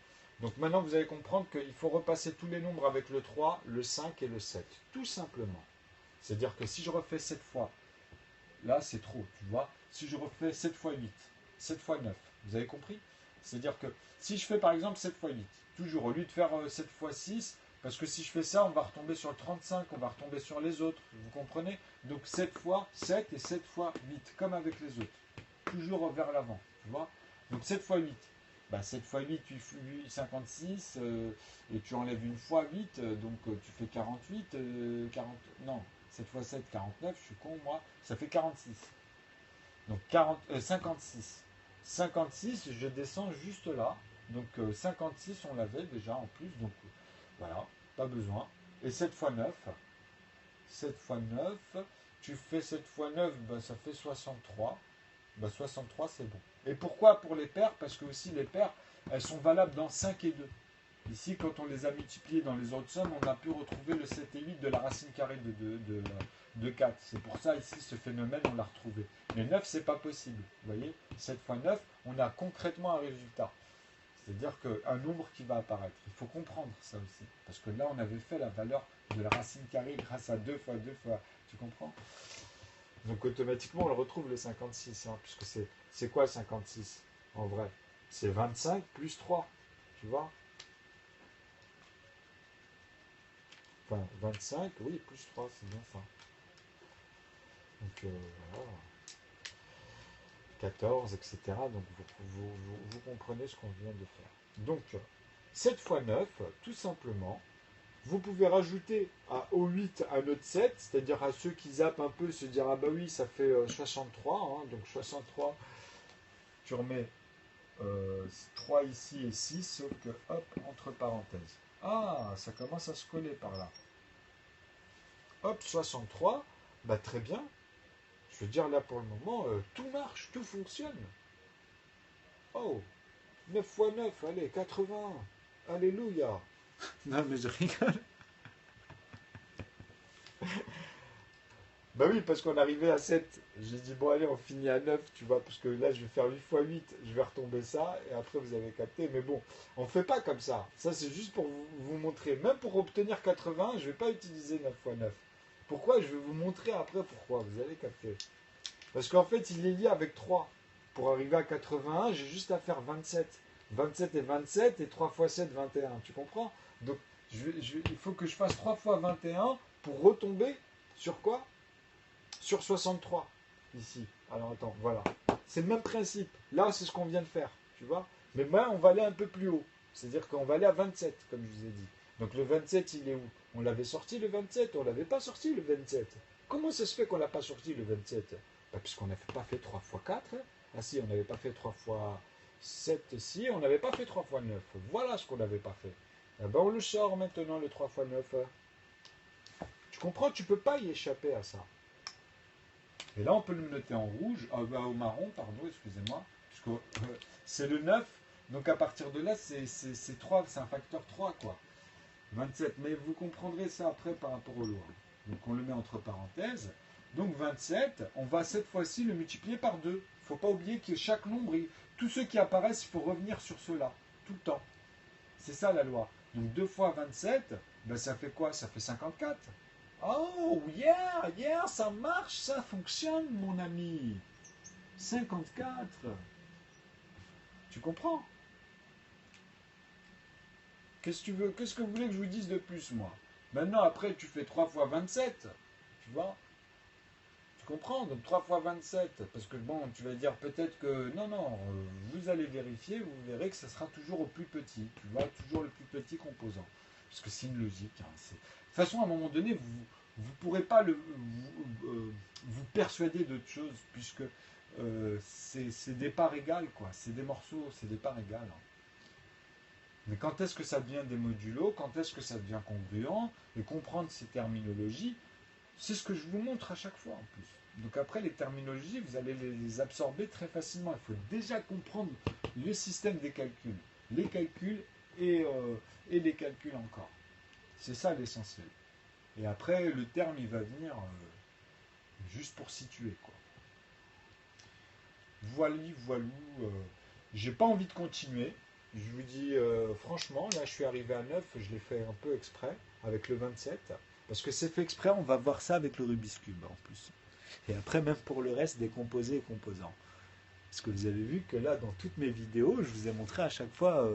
Donc maintenant, vous allez comprendre qu'il faut repasser tous les nombres avec le 3, le 5 et le 7. Tout simplement. C'est-à-dire que si je refais 7 fois, là c'est trop, tu vois. Si je refais 7 fois 8, 7 fois 9, vous avez compris? C'est-à-dire que si je fais par exemple 7 fois 8, toujours au lieu de faire 7 fois 6, parce que si je fais ça, on va retomber sur le 35, on va retomber sur les autres, vous comprenez? Donc 7 fois 7 et 7 fois 8, comme avec les autres. Toujours vers l'avant, tu vois? Donc 7 fois 8. Bah, 7 fois 8, tu fais 56, et tu enlèves une fois 8, donc tu fais 48, 40, non, 7 fois 7, 49, je suis con moi, ça fait 46. Donc 56. 56, je descends juste là, donc 56 on l'avait déjà en plus, donc voilà, pas besoin. Et 7 fois 9, 7 fois 9, tu fais 7 fois 9, bah, ça fait 63. Bah 63 c'est bon. Et pourquoi pour les paires? Parce que aussi les paires, elles sont valables dans 5 et 2. Ici, quand on les a multipliées dans les autres sommes, on a pu retrouver le 7 et 8 de la racine carrée de 4. C'est pour ça, ici, ce phénomène, on l'a retrouvé. Mais 9, c'est pas possible. Vous voyez, 7 fois 9, on a concrètement un résultat. C'est-à-dire qu'un nombre qui va apparaître. Il faut comprendre ça aussi. Parce que là, on avait fait la valeur de la racine carrée grâce à 2 fois 2 fois. Tu comprends? Donc automatiquement, on le retrouve le 56, hein, puisque c'est quoi 56 en vrai? C'est 25 plus 3, tu vois? Enfin, 25, oui, plus 3, c'est bien ça. Donc voilà, 14, etc. Donc vous comprenez ce qu'on vient de faire. Donc 7 fois 9, tout simplement, vous pouvez rajouter au 8 un autre 7, c'est-à-dire à ceux qui zappent un peu, se dire ah bah oui, ça fait 63, hein, donc 63, tu remets 3 ici et 6, sauf que hop, entre parenthèses. Ah, ça commence à se coller par là. Hop, 63, bah très bien. Je veux dire, là pour le moment, tout marche, tout fonctionne. Oh, 9 fois 9, allez, 80. Alléluia. Non, mais je rigole. Bah oui, parce qu'on arrivait à 7. J'ai dit, bon, allez, on finit à 9, tu vois, parce que là, je vais faire 8 fois 8, je vais retomber ça, et après, vous avez capté. Mais bon, on ne fait pas comme ça. Ça, c'est juste pour vous montrer. Même pour obtenir 80, je ne vais pas utiliser 9 fois 9. Pourquoi? Je vais vous montrer après pourquoi, vous allez capter. Parce qu'en fait, il est lié avec 3. Pour arriver à 81, j'ai juste à faire 27. 27 et 27, et 3 fois 7, 21. Tu comprends? Donc, il faut que je fasse 3 fois 21 pour retomber sur quoi? Sur 63, ici. Alors attends, voilà. C'est le même principe. Là, c'est ce qu'on vient de faire, tu vois. Mais maintenant, on va aller un peu plus haut. C'est-à-dire qu'on va aller à 27, comme je vous ai dit. Donc le 27, il est où? On l'avait sorti le 27, on l'avait pas sorti le 27. Comment ça se fait qu'on l'a pas sorti le 27? Bah, puisqu'on n'avait pas fait 3 fois 4. Ah si, on n'avait pas fait 3 fois 7, si, on n'avait pas fait 3 fois 9. Voilà ce qu'on n'avait pas fait. Eh ben, on le sort maintenant, le 3 fois 9. Tu comprends? Tu peux pas y échapper à ça. Et là, on peut le noter en rouge, au marron, pardon, excusez-moi, puisque c'est le 9, donc à partir de là, c'est 3, c'est un facteur 3, quoi. 27, mais vous comprendrez ça après par rapport au lourd. Donc on le met entre parenthèses. Donc 27, on va cette fois-ci le multiplier par 2. Il ne faut pas oublier que chaque nombre, tous ceux qui apparaissent, il faut revenir sur ceux-là, tout le temps. C'est ça la loi. Donc 2 fois 27, ben ça fait quoi? Ça fait 54. Oh, yeah, yeah, ça marche, ça fonctionne, mon ami. 54. Tu comprends? Qu'est-ce que tu veux? Qu'est-ce que vous voulez que je vous dise de plus, moi? Maintenant, après, tu fais 3 fois 27. Tu vois? Tu comprends? Donc 3 fois 27. Parce que bon, tu vas dire peut-être que. Non, non, vous allez vérifier, vous verrez que ça sera toujours au plus petit. Tu vois? Toujours le plus petit composant. Parce que c'est une logique. Hein, de toute façon, à un moment donné, vous ne pourrez pas vous persuader d'autre chose, puisque c'est des parts égales, quoi. C'est des morceaux, c'est des parts égales. Hein. Mais quand est-ce que ça devient des modulos? Quand est-ce que ça devient congruent? Et comprendre ces terminologies, C'est ce que je vous montre à chaque fois en plus. Donc après, les terminologies, vous allez les absorber très facilement. Il faut déjà comprendre le système des calculs. Les calculs et les calculs encore. C'est ça l'essentiel. Et après, le terme, il va venir juste pour situer, quoi. Voilà, voilà. J'ai pas envie de continuer. Je vous dis franchement, là je suis arrivé à 9, je l'ai fait un peu exprès avec le 27. Parce que c'est fait exprès, on va voir ça avec le Rubik's Cube en plus. Et après, même pour le reste des composés et composants. Parce que vous avez vu que là, dans toutes mes vidéos, je vous ai montré à chaque fois,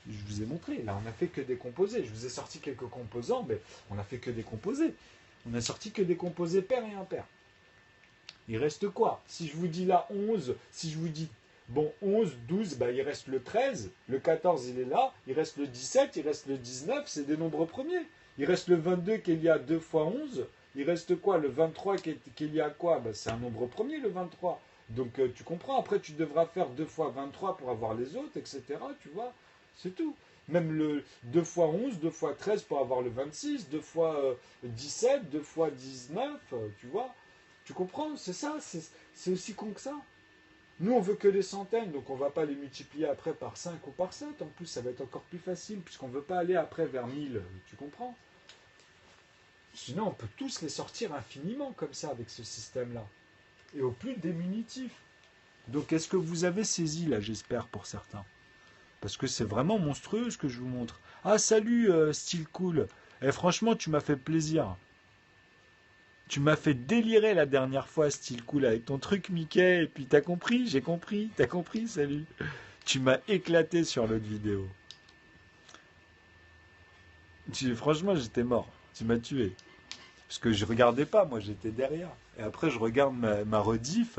je vous ai montré, là on a fait que des composés. Je vous ai sorti quelques composants, mais on a fait que des composés. On a sorti que des composés pairs et impairs. Il reste quoi? Si je vous dis là 11, si je vous dis bon 11, 12, bah, il reste le 13, le 14 il est là, il reste le 17, il reste le 19, c'est des nombres premiers. Il reste le 22 qu'il y a 2 fois 11, il reste quoi? Le 23 qu'il y a quoi? Bah, c'est un nombre premier le 23. Donc tu comprends, après tu devras faire 2 fois 23 pour avoir les autres, etc. Tu vois, c'est tout. Même le 2 fois 11, 2 fois 13 pour avoir le 26, 2 fois 17, 2 fois 19, tu vois. Tu comprends? C'est ça, c'est aussi con que ça. Nous, on veut que les centaines, donc on ne va pas les multiplier après par 5 ou par 7. En plus, ça va être encore plus facile, puisqu'on ne veut pas aller après vers 1000. Tu comprends? Sinon, on peut tous les sortir infiniment comme ça, avec ce système-là. Et au plus diminutif. Donc, est-ce que vous avez saisi, là, j'espère, pour certains? Parce que c'est vraiment monstrueux, ce que je vous montre. Ah, salut, style cool. Eh, franchement, tu m'as fait plaisir. Tu m'as fait délirer la dernière fois, style cool, avec ton truc Mickey, et puis t'as compris, j'ai compris, t'as compris, salut. Tu m'as éclaté sur l'autre vidéo. Franchement, j'étais mort. Tu m'as tué. Parce que je regardais pas, moi j'étais derrière. Et après, je regarde ma rediff,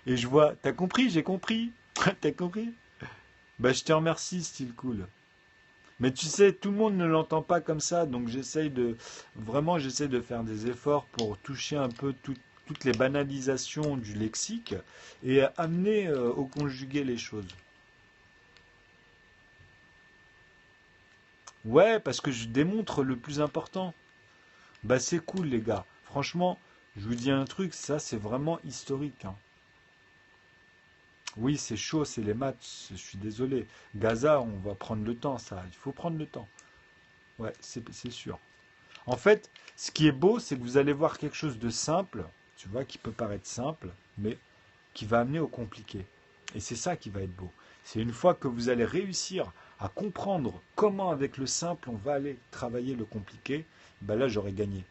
et je vois, t'as compris, j'ai compris. T'as compris? Bah, je te remercie, style cool. Mais tu sais, tout le monde ne l'entend pas comme ça, donc j'essaie de faire des efforts pour toucher un peu toutes les banalisations du lexique et amener au conjugué les choses. Ouais, parce que je démontre le plus important. Bah c'est cool les gars. Franchement, je vous dis un truc, ça c'est vraiment historique, hein. Oui, c'est chaud, c'est les maths, je suis désolé. Gaza, on va prendre le temps, ça, il faut prendre le temps. Ouais, c'est sûr. En fait, ce qui est beau, c'est que vous allez voir quelque chose de simple, tu vois, qui peut paraître simple, mais qui va amener au compliqué. Et c'est ça qui va être beau. C'est une fois que vous allez réussir à comprendre comment avec le simple on va aller travailler le compliqué, ben là j'aurai gagné.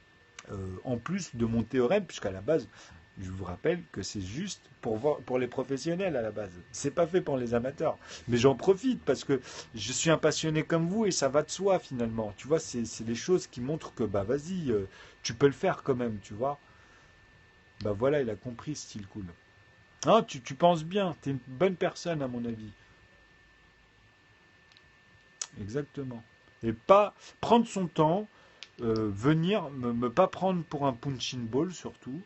En plus de mon théorème, puisqu'à la base, je vous rappelle que c'est juste pour les professionnels à la base. C'est pas fait pour les amateurs. Mais j'en profite parce que je suis un passionné comme vous et ça va de soi finalement. Tu vois, c'est des choses qui montrent que bah vas-y, tu peux le faire quand même, tu vois. Bah voilà, il a compris, style cool. Ah, tu penses bien, t'es une bonne personne à mon avis. Exactement. Et pas prendre son temps, venir, me pas prendre pour un punching ball surtout,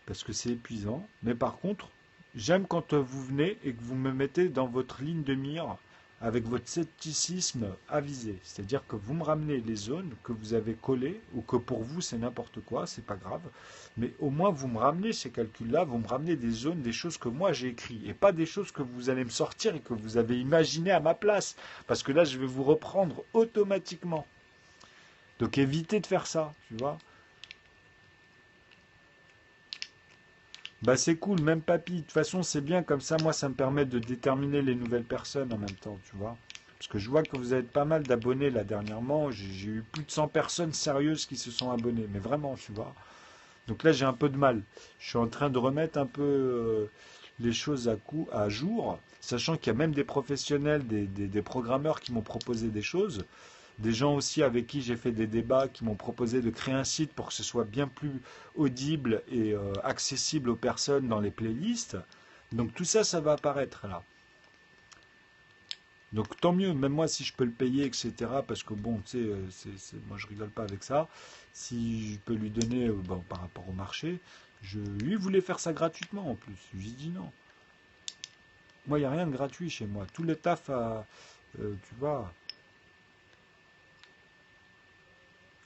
parce que c'est épuisant. Mais par contre, j'aime quand vous venez et que vous me mettez dans votre ligne de mire avec votre scepticisme avisé. C'est-à-dire que vous me ramenez les zones que vous avez collées ou que pour vous c'est n'importe quoi, c'est pas grave. Mais au moins vous me ramenez ces calculs-là, vous me ramenez des zones, des choses que moi j'ai écrites et pas des choses que vous allez me sortir et que vous avez imaginées à ma place. Parce que là je vais vous reprendre automatiquement. Donc évitez de faire ça, tu vois. Bah c'est cool, même papy. De toute façon, c'est bien comme ça. Moi, ça me permet de déterminer les nouvelles personnes en même temps, tu vois. Parce que je vois que vous avez pas mal d'abonnés là dernièrement. J'ai eu plus de 100 personnes sérieuses qui se sont abonnées. Mais vraiment, tu vois. Donc là, j'ai un peu de mal. Je suis en train de remettre un peu les choses à jour, sachant qu'il y a même des professionnels, des programmeurs qui m'ont proposé des choses. Des gens aussi avec qui j'ai fait des débats qui m'ont proposé de créer un site pour que ce soit bien plus audible et accessible aux personnes dans les playlists. Donc tout ça, ça va apparaître là. Donc tant mieux, même moi si je peux le payer, etc. Parce que bon, tu sais, moi je rigole pas avec ça. Si je peux lui donner, bon, par rapport au marché, lui voulait faire ça gratuitement en plus. J'ai dit non. Moi, il n'y a rien de gratuit chez moi. Tout le taf, tu vois,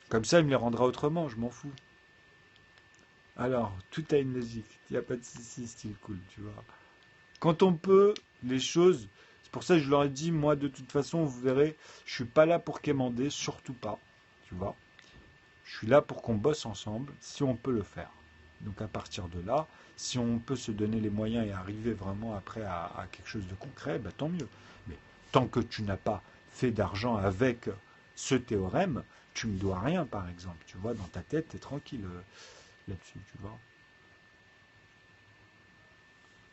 comme ça, il me les rendra autrement, je m'en fous. Alors, tout a une logique. Il n'y a pas de souci, style cool, tu vois. Quand on peut, les choses. C'est pour ça que je leur ai dit, moi, de toute façon, vous verrez, je suis pas là pour quémander, surtout pas. Tu vois. Je suis là pour qu'on bosse ensemble, si on peut le faire. Donc à partir de là, si on peut se donner les moyens et arriver vraiment après à quelque chose de concret, bah, tant mieux. Mais tant que tu n'as pas fait d'argent avec ce théorème, tu ne me dois rien, par exemple. Tu vois, dans ta tête, tu es tranquille là-dessus, tu vois.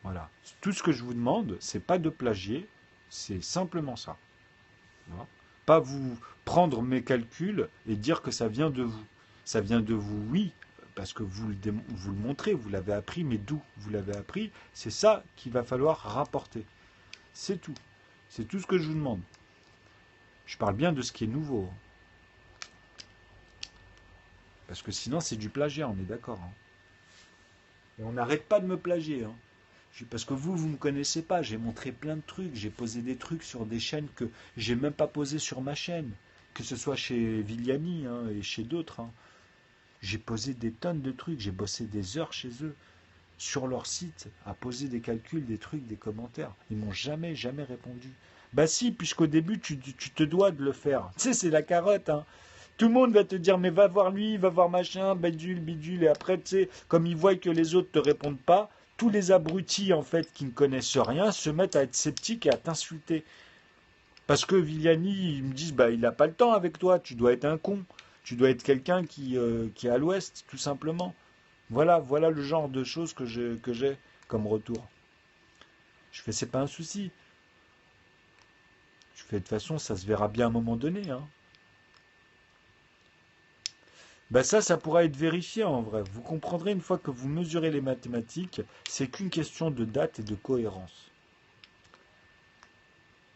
Voilà. Tout ce que je vous demande, c'est pas de plagier, c'est simplement ça. Tu vois. Pas vous prendre mes calculs et dire que ça vient de vous. Ça vient de vous, oui, parce que vous le montrez, vous l'avez appris, mais d'où vous l'avez appris, c'est ça qu'il va falloir rapporter. C'est tout. C'est tout ce que je vous demande. Je parle bien de ce qui est nouveau, hein. Parce que sinon, c'est du plagiat, on est d'accord, hein. Et on n'arrête pas de me plagier, hein. Parce que vous ne me connaissez pas. J'ai montré plein de trucs. J'ai posé des trucs sur des chaînes que j'ai même pas posé sur ma chaîne. Que ce soit chez Viliani, hein, et chez d'autres, hein. J'ai posé des tonnes de trucs. J'ai bossé des heures chez eux, sur leur site, à poser des calculs, des trucs, des commentaires. Ils m'ont jamais, jamais répondu. Bah si, puisqu'au début, tu te dois de le faire. Tu sais, c'est la carotte, hein. Tout le monde va te dire, mais va voir lui, va voir machin, bidule, bidule. Et après, tu sais, comme ils voient que les autres te répondent pas, tous les abrutis, en fait, qui ne connaissent rien, se mettent à être sceptiques et à t'insulter. Parce que Viliani, ils me disent, bah, il n'a pas le temps avec toi, tu dois être un con. Tu dois être quelqu'un qui est à l'ouest, tout simplement. Voilà le genre de choses que j'ai comme retour. Je fais, c'est pas un souci. Je fais, de toute façon, ça se verra bien à un moment donné, hein. Ben ça pourra être vérifié en vrai. Vous comprendrez une fois que vous mesurez les mathématiques, c'est qu'une question de date et de cohérence.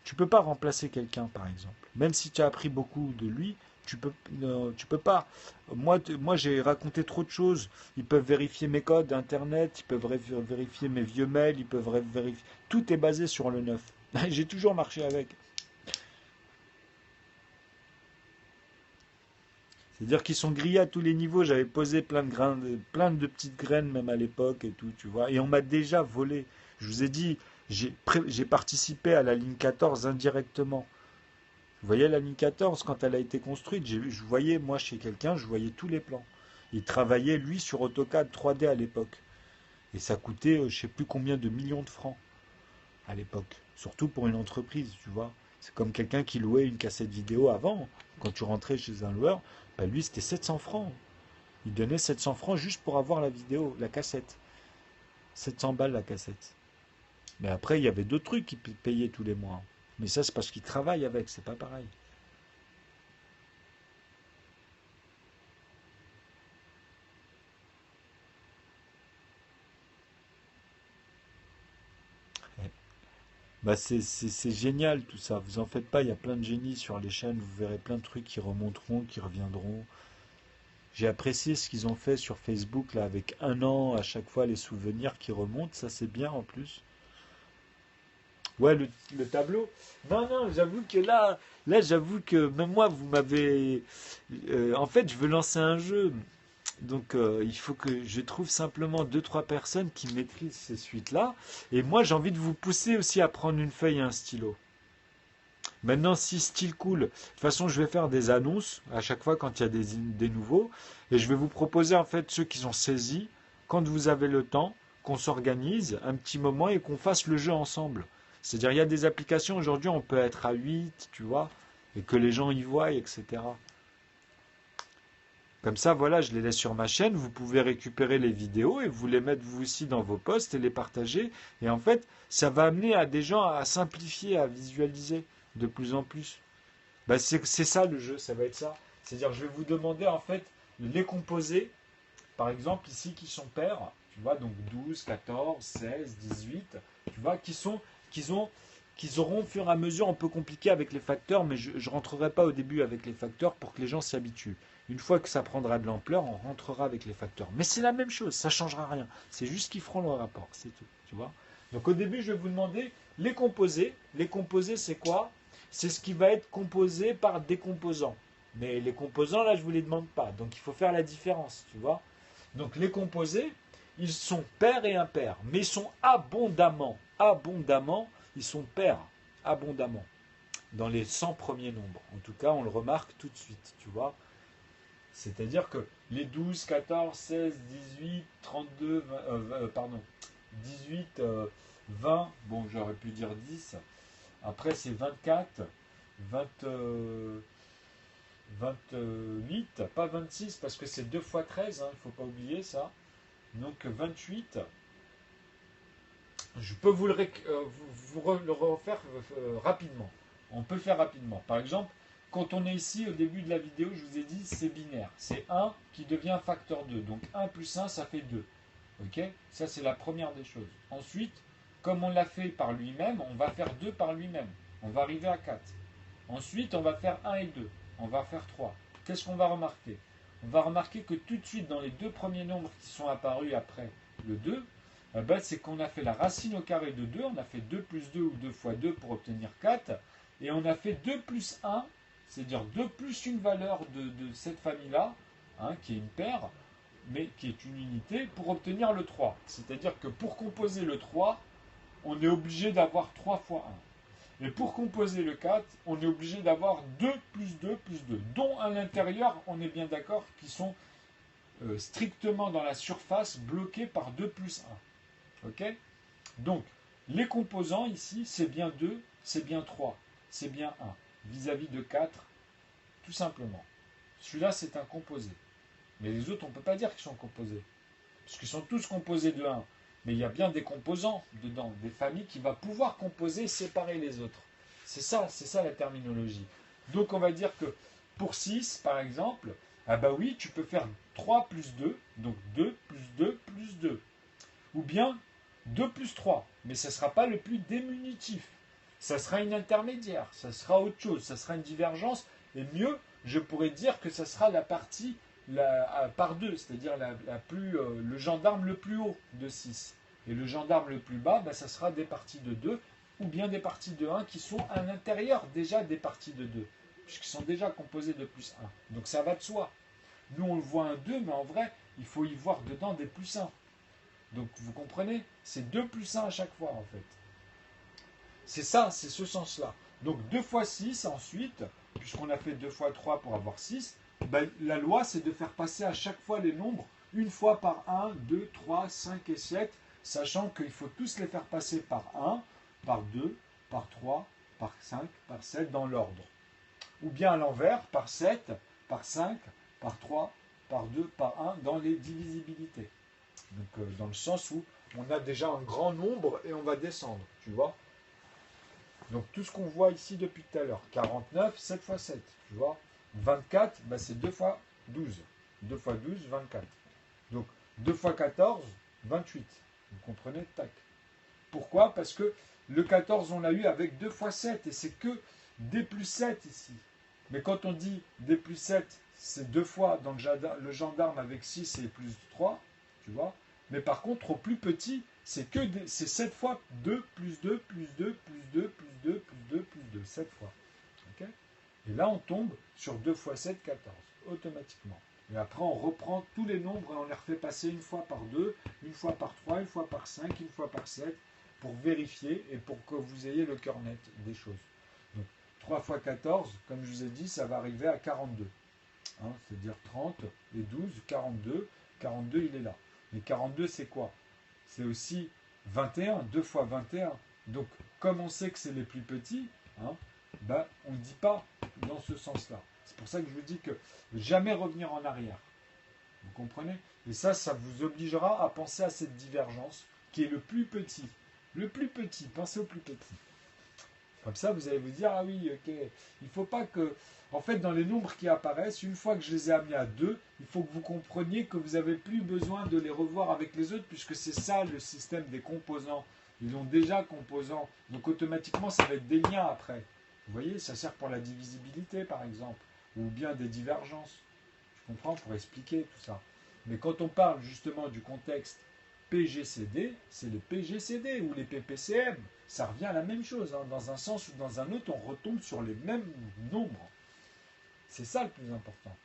Tu peux pas remplacer quelqu'un, par exemple. Même si tu as appris beaucoup de lui, tu peux pas. Moi, j'ai raconté trop de choses. Ils peuvent vérifier mes codes Internet, ils peuvent vérifier mes vieux mails, ils peuvent vérifier. Tout est basé sur le neuf. J'ai toujours marché avec. C'est-à-dire qu'ils sont grillés à tous les niveaux. J'avais posé plein de grains, plein de petites graines même à l'époque et tout, tu vois. Et on m'a déjà volé. Je vous ai dit, j'ai participé à la ligne 14 indirectement. Vous voyez la ligne 14 quand elle a été construite, je voyais moi chez quelqu'un, je voyais tous les plans. Il travaillait lui sur AutoCAD 3D à l'époque. Et ça coûtait je sais plus combien de millions de francs à l'époque. Surtout pour une entreprise, tu vois. C'est comme quelqu'un qui louait une cassette vidéo avant. Quand tu rentrais chez un loueur, bah lui c'était 700 francs. Il donnait 700 francs juste pour avoir la vidéo, la cassette. 700 balles la cassette. Mais après, il y avait d'autres trucs qui payaient tous les mois. Mais ça, c'est parce qu'il travaille avec, c'est pas pareil. Bah c'est génial tout ça, vous en faites pas, il y a plein de génies sur les chaînes, vous verrez plein de trucs qui remonteront, qui reviendront. J'ai apprécié ce qu'ils ont fait sur Facebook là avec un an à chaque fois les souvenirs qui remontent, ça c'est bien en plus. Ouais, le tableau. Non, non, j'avoue que là, j'avoue que même moi, vous m'avez. En fait, je veux lancer un jeu. Donc, il faut que je trouve simplement deux, trois personnes qui maîtrisent ces suites-là. Et moi, j'ai envie de vous pousser aussi à prendre une feuille et un stylo. Maintenant, si style cool, de toute façon, je vais faire des annonces à chaque fois quand il y a des nouveaux. Et je vais vous proposer, en fait, ceux qui ont saisi, quand vous avez le temps, qu'on s'organise un petit moment et qu'on fasse le jeu ensemble. C'est-à-dire, il y a des applications, aujourd'hui, on peut être à 8, tu vois, et que les gens y voient, etc. Comme ça, voilà, je les laisse sur ma chaîne, vous pouvez récupérer les vidéos et vous les mettre vous aussi dans vos posts et les partager. Et en fait, ça va amener à des gens à simplifier, à visualiser de plus en plus. Ben, c'est ça le jeu, ça va être ça. C'est-à-dire, je vais vous demander en fait de les composer. Par exemple, ici qui sont pairs, tu vois, donc 12, 14, 16, 18, tu vois, qu'ils auront au fur et à mesure, un peu compliqué avec les facteurs, mais je ne rentrerai pas au début avec les facteurs pour que les gens s'y habituent. Une fois que ça prendra de l'ampleur, on rentrera avec les facteurs. Mais c'est la même chose, ça ne changera rien. C'est juste qu'ils feront le rapport, c'est tout, tu vois. Donc au début, je vais vous demander les composés. Les composés, c'est quoi? C'est ce qui va être composé par des composants. Mais les composants, là, je ne vous les demande pas. Donc il faut faire la différence, tu vois. Donc les composés, ils sont pairs et impairs, mais ils sont abondamment, ils sont pairs, abondamment, dans les 100 premiers nombres. En tout cas, on le remarque tout de suite, tu vois. C'est-à-dire que les 12, 14, 16, 18, 32, 18, 20, bon, j'aurais pu dire 10. Après, c'est 24, 20, 28, pas 26, parce que c'est 2 fois 13, il ne faut pas oublier ça. Donc 28, je peux le refaire rapidement. On peut le faire rapidement. Par exemple, quand on est ici au début de la vidéo, je vous ai dit c'est binaire. C'est 1 qui devient facteur 2. Donc 1 plus 1, ça fait 2. Ok? Ça, c'est la première des choses. Ensuite, comme on l'a fait par lui-même, on va faire 2 par lui-même. On va arriver à 4. Ensuite, on va faire 1 et 2. On va faire 3. Qu'est-ce qu'on va remarquer? On va remarquer que tout de suite, dans les deux premiers nombres qui sont apparus après le 2, c'est qu'on a fait la racine au carré de 2, on a fait 2 plus 2 ou 2 fois 2 pour obtenir 4, et on a fait 2 plus 1, c'est-à-dire 2 plus une valeur de cette famille-là, qui est une paire, mais qui est une unité, pour obtenir le 3. C'est-à-dire que pour composer le 3, on est obligé d'avoir 3 fois 1. Et pour composer le 4, on est obligé d'avoir 2 plus 2 plus 2, dont à l'intérieur, on est bien d'accord, qui sont strictement dans la surface bloqués par 2 plus 1. Ok? Donc, les composants ici, c'est bien 2, c'est bien 3, c'est bien 1, vis-à-vis de 4, tout simplement. Celui-là, c'est un composé. Mais les autres, on ne peut pas dire qu'ils sont composés, puisqu'ils sont tous composés de 1. Mais il y a bien des composants dedans, des familles qui vont pouvoir composer et séparer les autres. C'est ça la terminologie. Donc on va dire que pour 6, par exemple, ah bah oui, tu peux faire 3 plus 2, donc 2 plus 2 plus 2. Ou bien 2 plus 3, mais ce ne sera pas le plus diminutif. Ça sera une intermédiaire, ça sera autre chose, ça sera une divergence, et mieux, je pourrais dire que ça sera la partie par 2, c'est-à-dire le gendarme le plus haut de 6. Et le gendarme le plus bas, ça sera des parties de 2, ou bien des parties de 1 qui sont à l'intérieur déjà des parties de 2, puisqu'ils sont déjà composés de plus 1. Donc ça va de soi. Nous on le voit un 2, mais en vrai, il faut y voir dedans des plus 1. Donc vous comprenez, c'est 2 plus 1 à chaque fois en fait. C'est ça, c'est ce sens-là. Donc 2 fois 6 ensuite, puisqu'on a fait 2 fois 3 pour avoir 6, la loi c'est de faire passer à chaque fois les nombres une fois par 1, 2, 3, 5 et 7, sachant qu'il faut tous les faire passer par 1, par 2, par 3, par 5, par 7 dans l'ordre. Ou bien à l'envers, par 7, par 5, par 3, par 2, par 1 dans les divisibilités. Donc dans le sens où on a déjà un grand nombre et on va descendre, tu vois. Donc tout ce qu'on voit ici depuis tout à l'heure, 49, 7 fois 7, tu vois. 24, c'est 2 fois 12. 2 fois 12, 24. Donc 2 fois 14, 28. Vous comprenez? Tac. Pourquoi? Parce que le 14, on l'a eu avec 2 fois 7, et c'est que D plus 7 ici. Mais quand on dit D plus 7, c'est 2 fois dans le gendarme avec 6 et plus 3, tu vois. Mais par contre, au plus petit, c'est 7 fois 2 plus 2 plus 2 plus 2 plus 2 plus 2 plus 2, 7 fois. Okay, et là, on tombe sur 2 fois 7, 14, automatiquement. Et après, on reprend tous les nombres et on les refait passer une fois par 2, une fois par 3, une fois par 5, une fois par 7, pour vérifier et pour que vous ayez le cœur net des choses. Donc, 3 fois 14, comme je vous ai dit, ça va arriver à 42. C'est-à-dire 30 et 12, 42. 42, il est là. Mais 42, c'est quoi? C'est aussi 21, 2 fois 21. Donc, comme on sait que c'est les plus petits, on ne dit pas dans ce sens-là. C'est pour ça que je vous dis que jamais revenir en arrière. Vous comprenez? Et ça vous obligera à penser à cette divergence qui est le plus petit. Le plus petit, pensez au plus petit. Comme ça, vous allez vous dire, ah oui, ok, il ne faut pas que... En fait, dans les nombres qui apparaissent, une fois que je les ai amenés à 2, il faut que vous compreniez que vous n'avez plus besoin de les revoir avec les autres, puisque c'est ça le système des composants. Ils ont déjà composants, donc automatiquement, ça va être des liens après. Vous voyez, ça sert pour la divisibilité, par exemple, ou bien des divergences. Je comprends, pour expliquer tout ça. Mais quand on parle justement du contexte PGCD, c'est les PGCD ou les PPCM. Ça revient à la même chose. Dans un sens ou dans un autre, on retombe sur les mêmes nombres. C'est ça le plus important.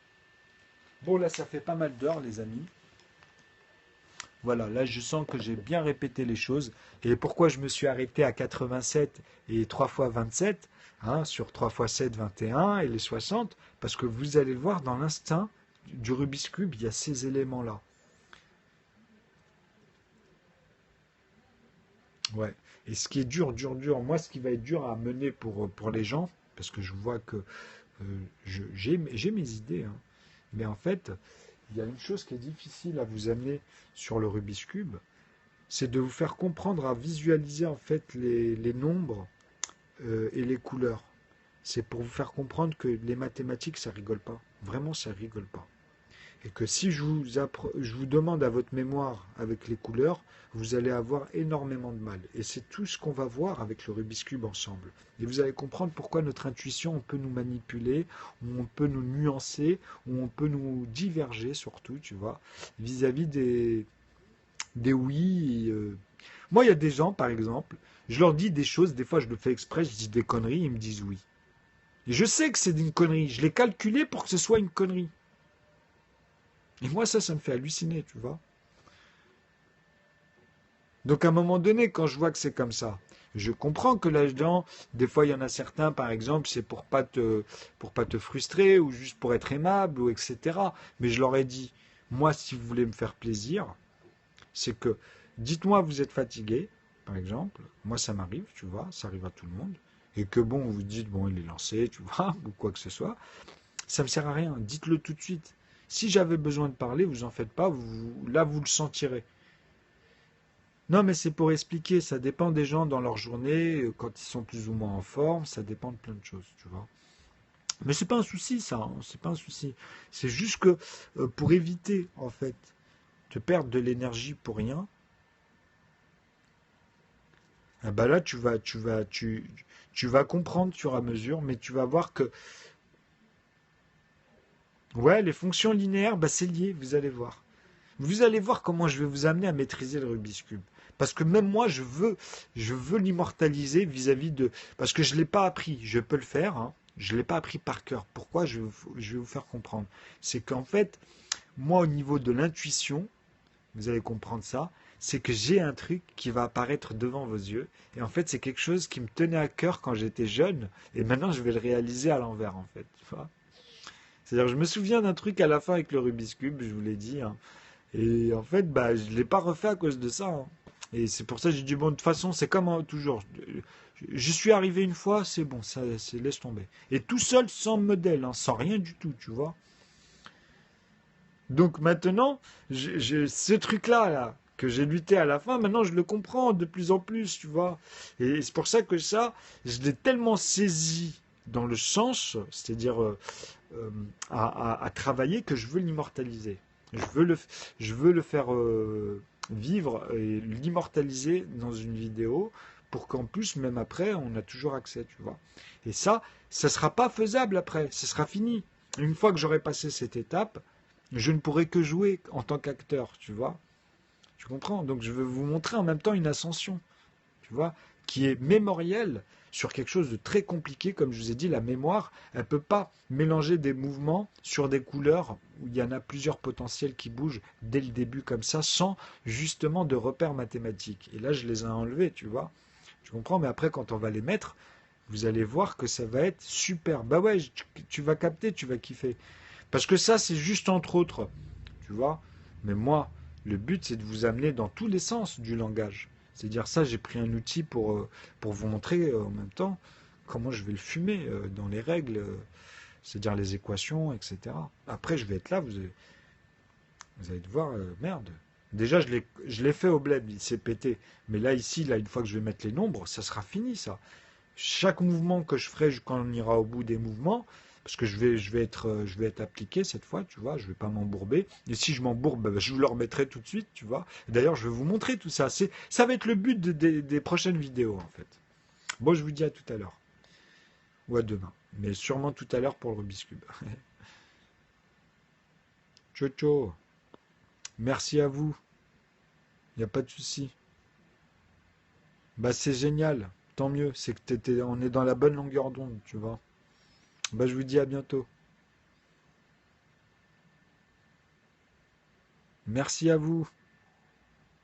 Bon, là, ça fait pas mal d'heures, les amis. Voilà, là je sens que j'ai bien répété les choses. Et pourquoi je me suis arrêté à 87 et 3 fois 27, hein, sur 3 fois 7, 21 et les 60, parce que vous allez le voir dans l'instinct du Rubik's Cube, il y a ces éléments-là. Ouais. Et ce qui est dur, dur, dur, moi ce qui va être dur à mener pour les gens, parce que je vois que j'ai mes idées, hein, mais en fait, il y a une chose qui est difficile à vous amener sur le Rubik's Cube, c'est de vous faire comprendre, à visualiser en fait les nombres et les couleurs. C'est pour vous faire comprendre que les mathématiques, ça rigole pas. Vraiment, ça rigole pas. Et que si je vous demande à votre mémoire avec les couleurs, vous allez avoir énormément de mal. Et c'est tout ce qu'on va voir avec le Rubik's Cube ensemble. Et vous allez comprendre pourquoi notre intuition, on peut nous manipuler, ou on peut nous nuancer, ou on peut nous diverger surtout, tu vois, vis-à-vis des oui. Moi, il y a des gens, par exemple, je leur dis des choses, des fois je le fais exprès, je dis des conneries, ils me disent oui. Et je sais que c'est une connerie, je l'ai calculé pour que ce soit une connerie. Et moi, ça me fait halluciner, tu vois. Donc à un moment donné, quand je vois que c'est comme ça, je comprends que là-dedans, des fois il y en a certains, par exemple, c'est pour pas te frustrer ou juste pour être aimable ou etc. Mais je leur ai dit, moi, si vous voulez me faire plaisir, c'est que dites-moi vous êtes fatigué, par exemple. Moi, ça m'arrive, tu vois, ça arrive à tout le monde. Et que bon, vous dites, bon, il est lancé, tu vois, ou quoi que ce soit. Ça me sert à rien. Dites-le tout de suite. Si j'avais besoin de parler, vous en faites pas. Là, vous le sentirez. Non, mais c'est pour expliquer. Ça dépend des gens dans leur journée, quand ils sont plus ou moins en forme. Ça dépend de plein de choses, tu vois. Mais c'est pas un souci, ça. Hein, c'est pas un souci. C'est juste que pour éviter, en fait, de perdre de l'énergie pour rien, ah bah là, tu vas comprendre sur à mesure, mais tu vas voir que, ouais, les fonctions linéaires, bah c'est lié. Vous allez voir. Vous allez voir comment je vais vous amener à maîtriser le Rubik's Cube. Parce que même moi, je veux l'immortaliser vis-à-vis de... Parce que je ne l'ai pas appris, je peux le faire, hein. Je ne l'ai pas appris par cœur. Pourquoi je vais vous faire comprendre. C'est qu'en fait, moi, au niveau de l'intuition, vous allez comprendre ça, c'est que j'ai un truc qui va apparaître devant vos yeux. Et en fait, c'est quelque chose qui me tenait à cœur quand j'étais jeune. Et maintenant, je vais le réaliser à l'envers, en fait. Tu vois. C'est-à-dire, je me souviens d'un truc à la fin avec le Rubik's Cube, je vous l'ai dit, hein. Et en fait, bah, je ne l'ai pas refait à cause de ça. Hein. Et c'est pour ça que j'ai dit, bon, de toute façon, c'est comme toujours. Je suis arrivé une fois, c'est bon, ça, laisse tomber. Et tout seul, sans modèle, hein, sans rien du tout, tu vois. Donc maintenant, ce truc-là, là, que j'ai lutté à la fin, maintenant je le comprends de plus en plus, tu vois. Et c'est pour ça que ça, je l'ai tellement saisi dans le sens, c'est-à-dire euh, à travailler, que je veux l'immortaliser. Je veux le, je veux le faire vivre et l'immortaliser dans une vidéo pour qu'en plus, même après, on a toujours accès, tu vois. Et ça sera pas faisable après, ce sera fini. Une fois que j'aurai passé cette étape, je ne pourrai que jouer en tant qu'acteur, tu vois. Tu comprends? Donc je veux vous montrer en même temps une ascension, tu vois, qui est mémorielle sur quelque chose de très compliqué. Comme je vous ai dit, la mémoire, elle ne peut pas mélanger des mouvements sur des couleurs où il y en a plusieurs potentiels qui bougent dès le début comme ça, sans justement de repères mathématiques. Et là, je les ai enlevés, tu vois. Tu comprends? Mais après, quand on va les mettre, vous allez voir que ça va être super. Bah ouais, tu vas capter, tu vas kiffer. Parce que ça, c'est juste entre autres, tu vois. Mais moi, le but, c'est de vous amener dans tous les sens du langage. C'est-à-dire ça, j'ai pris un outil pour vous montrer en même temps comment je vais le fumer dans les règles, c'est-à-dire les équations, etc. Après, je vais être là, vous allez devoir, merde. Déjà, je l'ai fait au bled, il s'est pété. Mais là, ici, là, une fois que je vais mettre les nombres, ça sera fini, ça. Chaque mouvement que je ferai quand on ira au bout des mouvements, parce que je vais être appliqué cette fois, tu vois, je vais pas m'embourber. Et si je m'embourbe, bah, je vous le remettrai tout de suite, tu vois. D'ailleurs, je vais vous montrer tout ça. Ça va être le but des prochaines vidéos, en fait. Bon, je vous dis à tout à l'heure. Ou à demain. Mais sûrement tout à l'heure pour le Rubik's Cube. Ciao, ciao. Merci à vous. Il n'y a pas de souci. Bah, c'est génial. Tant mieux. C'est que on est dans la bonne longueur d'onde, tu vois. Bah, je vous dis à bientôt. Merci à vous.